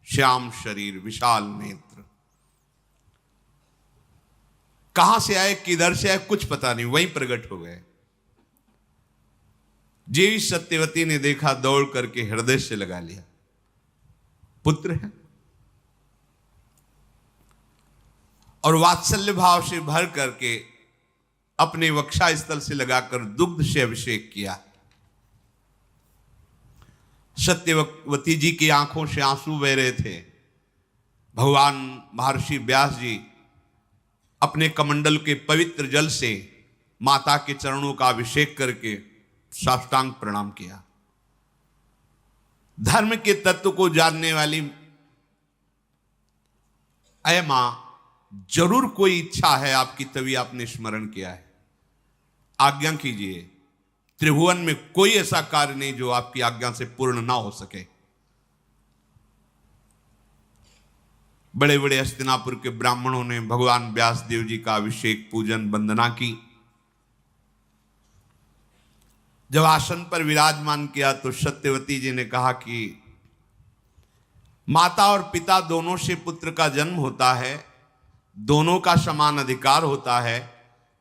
Speaker 1: श्याम शरीर विशाल नेत्र। कहां से आए किधर से आए कुछ पता नहीं, वहीं प्रकट हो गए। जेवी सत्यवती ने देखा, दौड़ करके हृदय से लगा लिया, पुत्र है। और वात्सल्य भाव से भर करके अपने वक्षा स्थल से लगाकर दुग्ध से अभिषेक किया। सत्यवती जी की आंखों से आंसू बह रहे थे। भगवान महर्षि व्यास जी अपने कमंडल के पवित्र जल से माता के चरणों का अभिषेक करके साष्टांग प्रणाम किया। धर्म के तत्व को जानने वाली, अय मां जरूर कोई इच्छा है आपकी, तभी आपने स्मरण किया है, आज्ञा कीजिए। त्रिभुवन में कोई ऐसा कार्य नहीं जो आपकी आज्ञा से पूर्ण ना हो सके। बड़े बड़े हस्तिनापुर के ब्राह्मणों ने भगवान व्यासदेव जी का अभिषेक पूजन वंदना की। जब आसन पर विराजमान किया तो सत्यवती जी ने कहा कि माता और पिता दोनों से पुत्र का जन्म होता है, दोनों का समान अधिकार होता है,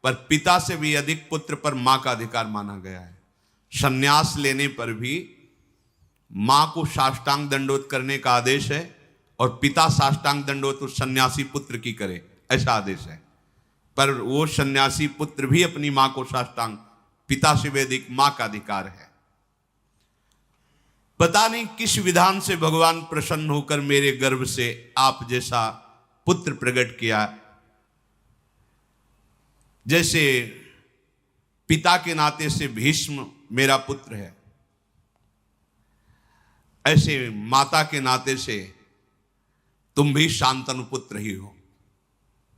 Speaker 1: पर पिता से भी अधिक पुत्र पर मां का अधिकार माना गया है। संन्यास लेने पर भी मां को साष्टांग दंडोत करने का आदेश है और पिता साष्टांग दंडोत उस सन्यासी पुत्र की करे, ऐसा आदेश है। पर वो सन्यासी पुत्र भी अपनी मां को साष्टांग, पिता से भी अधिक मां का अधिकार है। पता नहीं किस विधान से भगवान प्रसन्न होकर मेरे गर्भ से आप जैसा पुत्र प्रकट किया। जैसे पिता के नाते से भीष्म मेरा पुत्र है, ऐसे माता के नाते से तुम भी शांतनु पुत्र ही हो।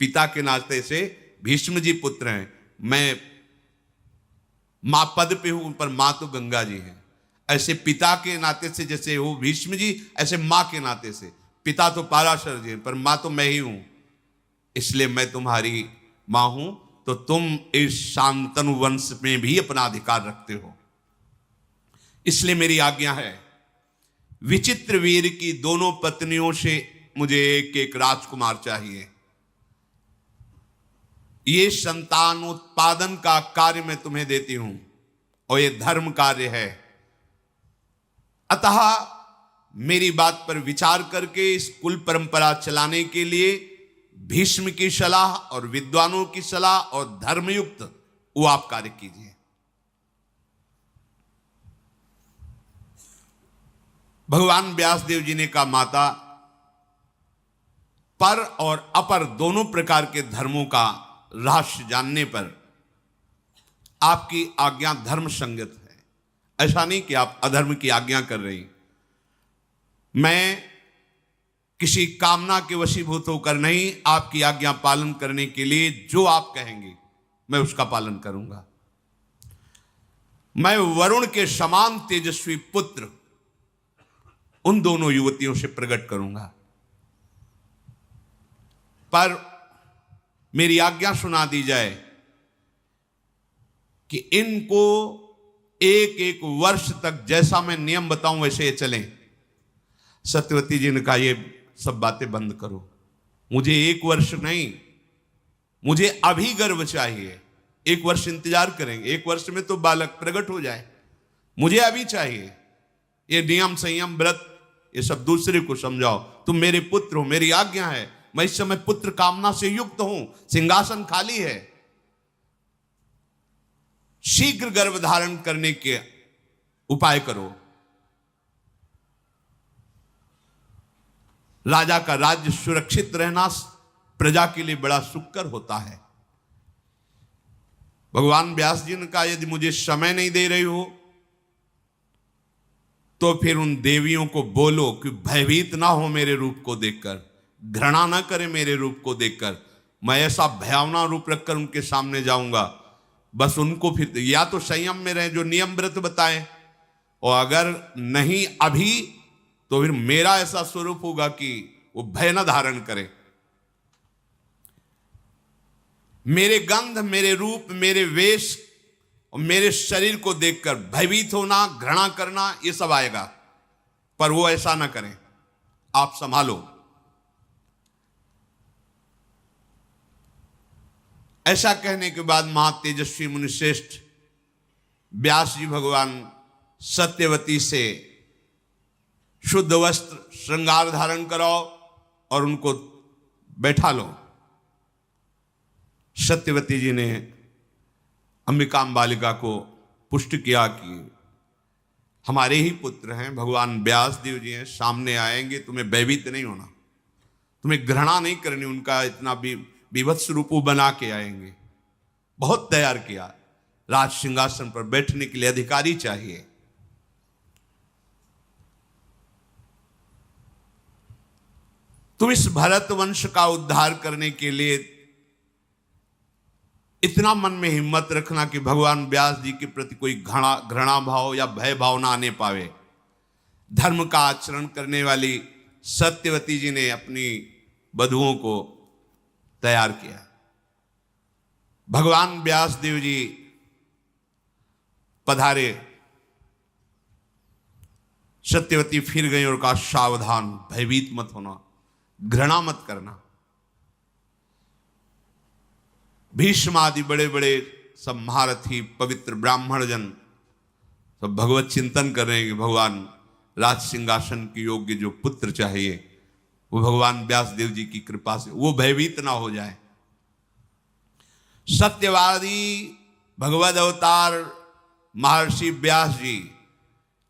Speaker 1: पिता के नाते से भीष्म जी पुत्र हैं, मैं मां पद पे हूं, पर मां तो गंगा जी हैं। ऐसे पिता के नाते से जैसे हो भीष्म जी, ऐसे मां के नाते से, पिता तो पाराशर जी हैं पर मां तो मैं ही हूं, इसलिए मैं तुम्हारी मां हूं, तो तुम इस शांतनु वंश में भी अपना अधिकार रखते हो। इसलिए मेरी आज्ञा है, विचित्र वीर की दोनों पत्नियों से मुझे एक एक राजकुमार चाहिए। ये संतान उत्पादन का कार्य मैं तुम्हें देती हूं और ये धर्म कार्य है। अतः मेरी बात पर विचार करके इस कुल परंपरा चलाने के लिए भीष्म की सलाह और विद्वानों की सलाह और धर्मयुक्त वो आप कार्य कीजिए। भगवान व्यासदेव जी ने कहा, माता, पर और अपर दोनों प्रकार के धर्मों का रहस्य जानने पर आपकी आज्ञा धर्म संगत है। ऐसा नहीं कि आप अधर्म की आज्ञा कर रही। मैं किसी कामना के वशीभूत होकर नहीं, आपकी आज्ञा पालन करने के लिए जो आप कहेंगे मैं उसका पालन करूंगा। मैं वरुण के समान तेजस्वी पुत्र उन दोनों युवतियों से प्रकट करूंगा, पर मेरी आज्ञा सुना दी जाए कि इनको एक एक वर्ष तक जैसा मैं नियम बताऊं वैसे ये चलें। सत्यवती जी ने कहा, ये सब बातें बंद करो, मुझे एक वर्ष नहीं, मुझे अभी गर्भ चाहिए। एक वर्ष इंतजार करेंगे, एक वर्ष में तो बालक प्रकट हो जाए, मुझे अभी चाहिए। ये नियम संयम व्रत ये सब दूसरे को समझाओ, तुम मेरे पुत्र हो, मेरी आज्ञा है। मैं इस समय पुत्र कामना से युक्त हूं, सिंहासन खाली है, शीघ्र गर्भ धारण करने के उपाय करो। राजा का राज्य सुरक्षित रहना प्रजा के लिए बड़ा सुखकर होता है। भगवान व्यास जी ने कहा, यदि मुझे समय नहीं दे रही हो तो फिर उन देवियों को बोलो कि भयभीत ना हो मेरे रूप को देखकर, घृणा ना करे मेरे रूप को देखकर। मैं ऐसा भयावना रूप रखकर उनके सामने जाऊंगा, बस उनको फिर या तो संयम में रहे, जो नियम व्रत बताए, और अगर नहीं अभी तो फिर मेरा ऐसा स्वरूप होगा कि वो भय न धारण करे। मेरे गंध, मेरे रूप, मेरे वेश और मेरे शरीर को देखकर भयभीत होना, घृणा करना, ये सब आएगा, पर वो ऐसा ना करें, आप संभालो। ऐसा कहने के बाद महातेजस्वी मुनिश्रेष्ठ व्यास जी भगवान सत्यवती से शुद्ध वस्त्र श्रृंगार धारण कराओ और उनको बैठा लो। सत्यवती जी ने अंबिकाम्बालिका को पुष्ट किया कि हमारे ही पुत्र हैं, भगवान व्यासदेव जी हैं, सामने आएंगे, तुम्हें भयभीत नहीं होना, तुम्हें घृणा नहीं करनी, उनका इतना विभत्स रूप बना के आएंगे। बहुत तैयार किया, राज सिंहासन पर बैठने के लिए अधिकारी चाहिए। तुम इस भरत वंश का उद्धार करने के लिए इतना मन में हिम्मत रखना कि भगवान व्यास जी के प्रति कोई घृणा भाव या भय भाव ना आने पावे। धर्म का आचरण करने वाली सत्यवती जी ने अपनी बधुओं को तैयार किया। भगवान व्यासदेव जी पधारे, सत्यवती फिर गई और कहा, सावधान, भयभीत मत होना, घृणा मत करना। भीष्म आदि बड़े बड़े सब महारथी पवित्र ब्राह्मण जन सब भगवत चिंतन कर रहे हैं कि भगवान राज सिंहासन के योग्य जो पुत्र चाहिए वो भगवान व्यासदेव जी की कृपा से वो भयभीत ना हो जाए। सत्यवादी भगवद अवतार महर्षि व्यास जी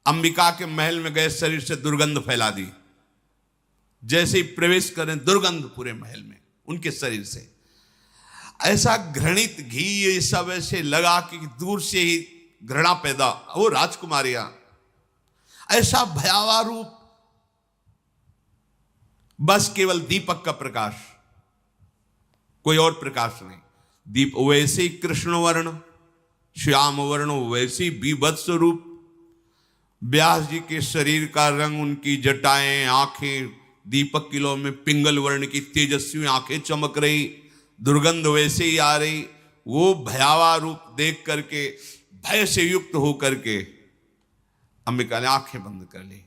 Speaker 1: अंबिका के महल में गए, शरीर से दुर्गंध फैला दी। जैसे ही प्रवेश करें दुर्गंध पूरे महल में उनके शरीर से। ऐसा घृणित घी ये सब ऐसे लगा कि दूर से ही घृणा पैदा, वो राजकुमारियां, ऐसा भयावह रूप, बस केवल दीपक का प्रकाश, कोई और प्रकाश नहीं। दीप वैसे ही कृष्ण वर्ण, श्याम वर्ण, वैसे ही बीभत्स रूप। व्यास जी के शरीर का रंग, उनकी जटाएं, आंखें दीपक किलो में पिंगल वर्ण की तेजस्वी आंखें चमक रही, दुर्गंध वैसे ही आ रही। वो भयावह रूप देख करके भय से युक्त होकर के अंबिका ने आंखें बंद कर ली।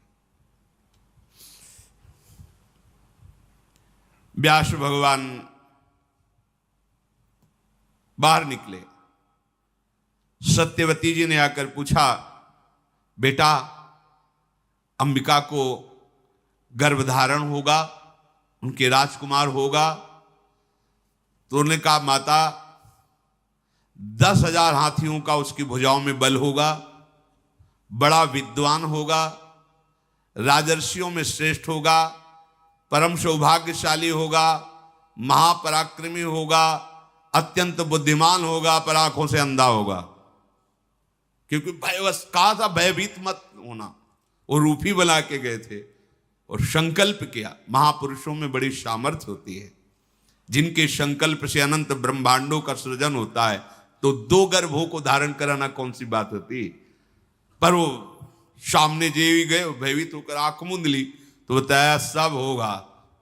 Speaker 1: व्यास भगवान बाहर निकले। सत्यवती जी ने आकर पूछा, बेटा अंबिका को गर्भधारण होगा, उनके राजकुमार होगा? तो उन्होंने कहा, माता 10,000 हाथियों का उसकी भुजाओं में बल होगा, बड़ा विद्वान होगा, राजर्षियों में श्रेष्ठ होगा, परम सौभाग्यशाली होगा, महापराक्रमी होगा, अत्यंत बुद्धिमान होगा, पर आंखों से अंधा होगा। क्योंकि भयवश कहा था, भयभीत मत होना। वो रूप ही बना के गए थे और संकल्प किया। महापुरुषों में बड़ी सामर्थ्य होती है, जिनके संकल्प से अनंत ब्रह्मांडों का सृजन होता है। तो 2 गर्भों को धारण कराना कौन सी बात होती। पर वो सामने जे भी गए, भयभीत होकर आंख मूंद ली, तो बताया सब होगा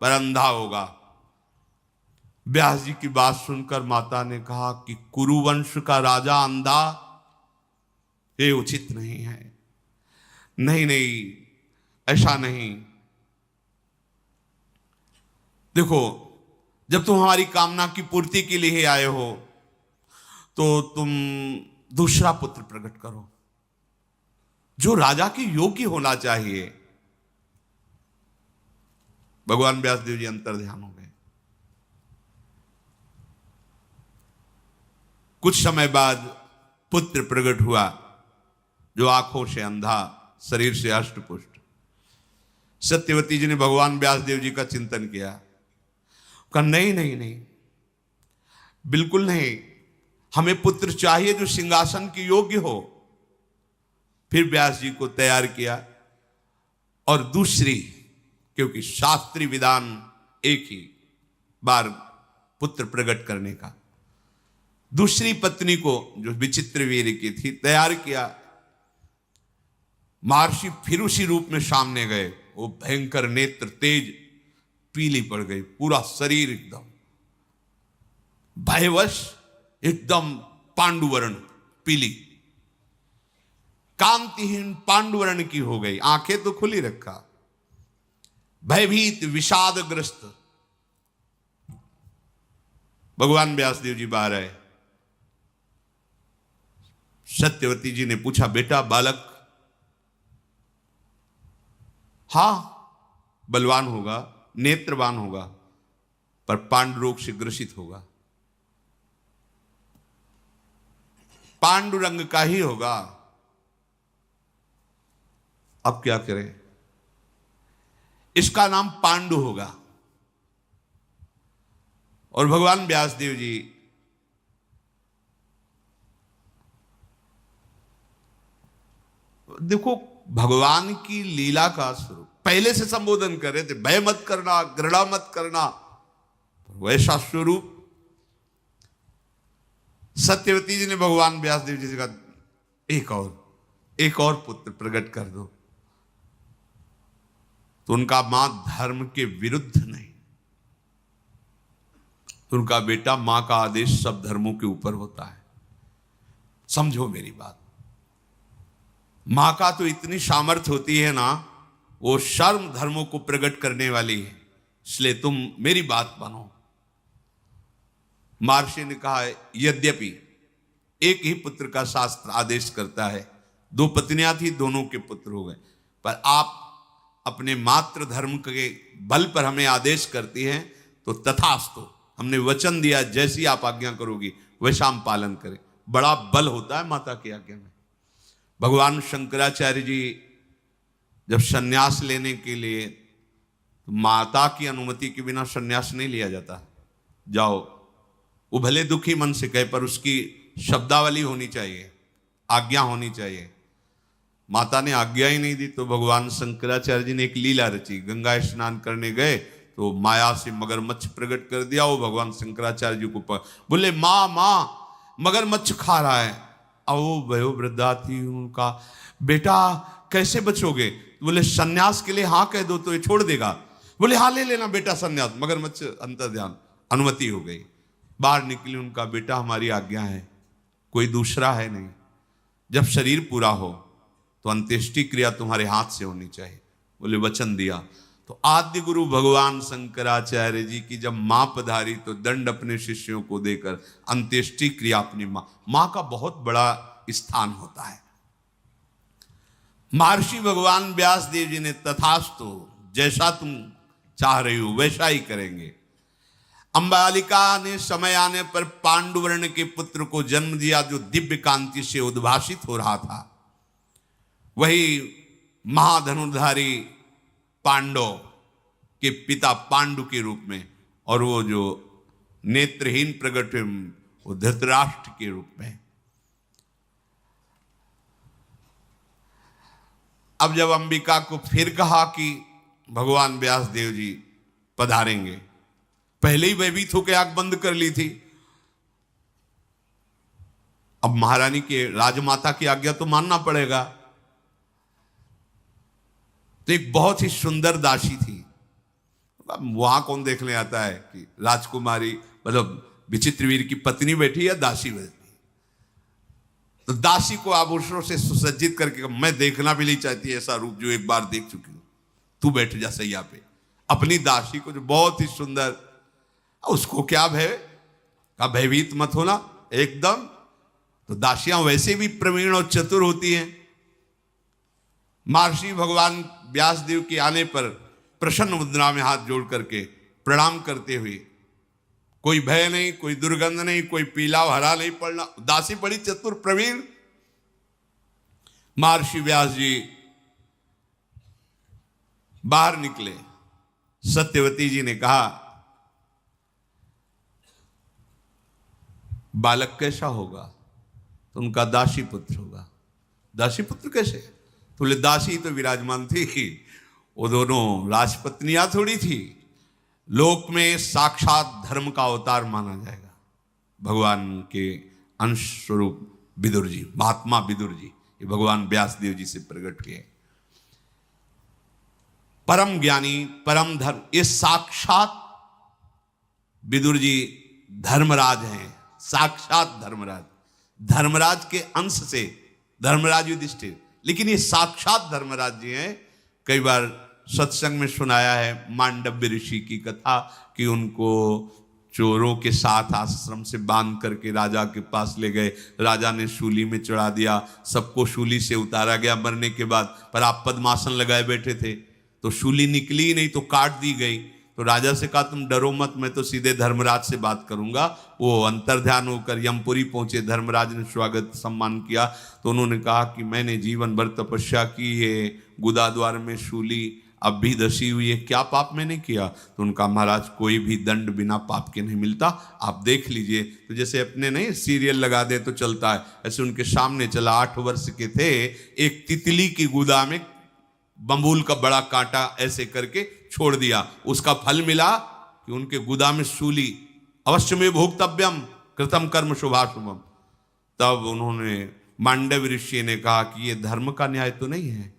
Speaker 1: पर अंधा होगा। व्यास जी की बात सुनकर माता ने कहा कि कुरुवंश का राजा अंधा, ये उचित नहीं है। नहीं नहीं, ऐसा नहीं। देखो, जब तुम हमारी कामना की पूर्ति के लिए आए हो, तो तुम दूसरा पुत्र प्रकट करो जो राजा के योग्य होना चाहिए। भगवान व्यासदेव जी अंतर ध्यान हो गए। कुछ समय बाद पुत्र प्रकट हुआ, जो आंखों से अंधा, शरीर से अष्टपुष्ट। सत्यवती जी ने भगवान व्यासदेव जी का चिंतन किया। कहा, नहीं नहीं नहीं, बिल्कुल नहीं, हमें पुत्र चाहिए जो सिंहासन के योग्य हो। फिर व्यास जी को तैयार किया और दूसरी, क्योंकि शास्त्रीय विधान एक ही बार पुत्र प्रकट करने का, दूसरी पत्नी को, जो विचित्र वीर की थी, तैयार किया। महर्षि फिर उसी रूप में सामने गए। वो भयंकर नेत्र तेज पीली पड़ गई, पूरा शरीर एकदम भयवश, एकदम पांडुवर्ण पीली, कांतिहीन पांडुवर्ण की हो गई। आंखें तो खुली रखा, भयभीत विषादग्रस्त। भगवान व्यासदेव जी बाहर आए। सत्यवती जी ने पूछा, बेटा बालक? हां, बलवान होगा, नेत्रवान होगा, पर पांडुरोग से ग्रसित होगा, पांडुरंग का ही होगा। अब क्या करें? इसका नाम पांडु होगा। और भगवान व्यासदेव जी देखो, भगवान की लीला का स्वरूप पहले से संबोधन कर रहे थे, भय मत करना, घृणा मत करना, वैसा स्वरूप। सत्यवती जी ने भगवान व्यासदेव जी से कहा, एक और पुत्र प्रकट कर दो। तो उनका मां धर्म के विरुद्ध नहीं, तो उनका बेटा, मां का आदेश सब धर्मों के ऊपर होता है। समझो मेरी बात, मां का तो इतनी सामर्थ्य होती है ना, वो सर्व धर्मों को प्रकट करने वाली है, इसलिए तुम मेरी बात मानो। महर्षि ने कहा, यद्यपि एक ही पुत्र का शास्त्र आदेश करता है, 2 पत्नियां थी, दोनों के पुत्र हो गए, पर आप अपने मात्र धर्म के बल पर हमें आदेश करती हैं, तो तथास्तु, हमने वचन दिया, जैसी आप आज्ञा करोगी वैसा हम पालन करें। बड़ा बल होता है माता की आज्ञा में। भगवान शंकराचार्य जी जब सन्यास लेने के लिए, तो माता की अनुमति के बिना सन्यास नहीं लिया जाता। जाओ वो भले दुखी मन से कहे पर उसकी शब्दावली होनी चाहिए, आज्ञा होनी चाहिए। माता ने आज्ञा ही नहीं दी तो भगवान शंकराचार्य जी ने एक लीला रची। गंगा स्नान करने गए तो माया से मगरमच्छ प्रकट कर दिया। वो भगवान शंकराचार्य जी को बोले माँ माँ मगरमच्छ खा रहा है। अब वो भयो वृद्धा थी, उनका बेटा कैसे बचोगे? बोले सन्यास के लिए हाँ कह दो तो ये छोड़ देगा। बोले हाँ ले लेना बेटा सन्यास। मगरमच्छ अंतर ध्यान, अनुमति हो गई। बाहर निकली, उनका बेटा हमारी आज्ञा है, कोई दूसरा है नहीं। जब शरीर पूरा हो तो अंत्येष्टि क्रिया तुम्हारे हाथ से होनी चाहिए। बोले वचन दिया। तो आद्य गुरु भगवान शंकराचार्य जी की जब मां पधारी तो दंड अपने शिष्यों को देकर अंत्येष्टि क्रिया अपनी मां का बहुत बड़ा स्थान होता है। महर्षि भगवान व्यास देव जी ने तथास्तु, जैसा तुम चाह रही हो वैसा ही करेंगे। अंबालिका ने समय आने पर पांडुवर्ण के पुत्र को जन्म दिया जो दिव्य कांति से उद्भासित हो रहा था। वही महाधनुर्धारी पांडव के पिता पांडु के रूप में, और वो जो नेत्रहीन प्रकट वो धृतराष्ट्र के रूप में। अब जब अंबिका को फिर कहा कि भगवान व्यास देव जी पधारेंगे, पहले ही भयभीत होकर आंख बंद कर ली थी। अब महारानी के राजमाता की आज्ञा तो मानना पड़ेगा। तो एक बहुत ही सुंदर दासी थी। वहां कौन देखने आता है कि राजकुमारी मतलब विचित्रवीर की पत्नी बैठी या दासी बैठी? तो दासी को आभूषणों से सुसज्जित करके मैं देखना भी नहीं चाहती ऐसा रूप जो एक बार देख चुकी हूं, तू बैठ जा सैया पे। अपनी दासी को जो बहुत ही सुंदर, उसको क्या भय का, भयभीत मत होना एकदम। तो दासियां वैसे भी प्रवीण और चतुर होती हैं। महर्षि भगवान व्यासदेव के आने पर प्रसन्न मुद्रा में हाथ जोड़ करके प्रणाम करते हुए, कोई भय नहीं, कोई दुर्गंध नहीं, कोई पीला हरा नहीं पड़ना। दासी बड़ी चतुर प्रवीण। महर्षि व्यास जी बाहर निकले। सत्यवती जी ने कहा बालक कैसा होगा? तो उनका दासी पुत्र होगा। दासी पुत्र कैसे? तो बोले दासी तो विराजमान थी, वो दोनों राजपत्नियां थोड़ी थी। लोक में साक्षात धर्म का अवतार माना जाएगा। भगवान के अंश स्वरूप विदुर जी, महात्मा विदुर जी, ये भगवान व्यासदेव जी से प्रकट किए। परम ज्ञानी, परम धर्म, ये साक्षात विदुर जी धर्मराज हैं, साक्षात धर्मराज। धर्मराज के अंश से धर्मराज युधिष्ठिर, लेकिन ये साक्षात धर्मराज जी हैं। कई बार सत्संग में सुनाया है मांडव्य ऋषि की कथा कि उनको चोरों के साथ आश्रम से बांध करके राजा के पास ले गए। राजा ने शूली में चढ़ा दिया, सबको शूली से उतारा गया मरने के बाद। पर आप पद्मासन लगाए बैठे थे तो शूली निकली ही नहीं तो काट दी गई। तो राजा से कहा तुम डरो मत, मैं तो सीधे धर्मराज से बात करूंगा। वो अंतर्ध्यान होकर यमपुरी पहुंचे। धर्मराज ने स्वागत सम्मान किया तो उन्होंने कहा कि मैंने जीवन भर तपस्या की है, गुदाद्वार में शूली अब भी धसी हुई है, क्या पाप मैंने किया? तो उनका महाराज कोई भी दंड बिना पाप के नहीं मिलता, आप देख लीजिए। तो जैसे अपने नहीं सीरियल लगा दे तो चलता है, ऐसे उनके सामने चला। 8 वर्ष के थे, एक तितली की गुदा में बम्बूल का बड़ा कांटा ऐसे करके छोड़ दिया। उसका फल मिला कि उनके गुदा में शूली। अवश्य में भोक्तव्यम कृतम कर्म शुभाशुभम। तब उन्होंने मांडव्य ऋषि ने कहा कि ये धर्म का न्याय तो नहीं है।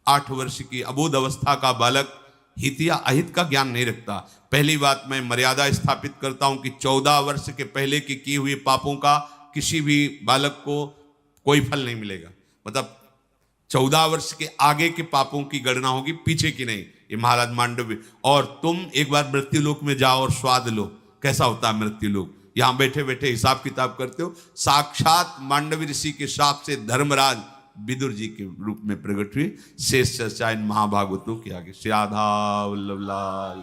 Speaker 1: 8 वर्ष की अबोध अवस्था का बालक हित या अहित का ज्ञान नहीं रखता। पहली बात मैं मर्यादा स्थापित करता हूं कि 14 वर्ष के पहले के किए हुए पापों का किसी भी बालक को कोई फल नहीं मिलेगा। मतलब 14 वर्ष के आगे के पापों की गणना होगी, पीछे की नहीं। ये महाराज मांडव्य। और तुम एक बार मृत्युलोक में जाओ और स्वाद लो कैसा होता है मृत्युलोक। यहां बैठे बैठे हिसाब किताब करते हो। साक्षात मांडव्य ऋषि के शाप से धर्मराज विदुर जी के रूप में प्रकट हुई। शेष चर्चा इन महाभागवतों के आगे। श्री राधा वल्लभ लाल।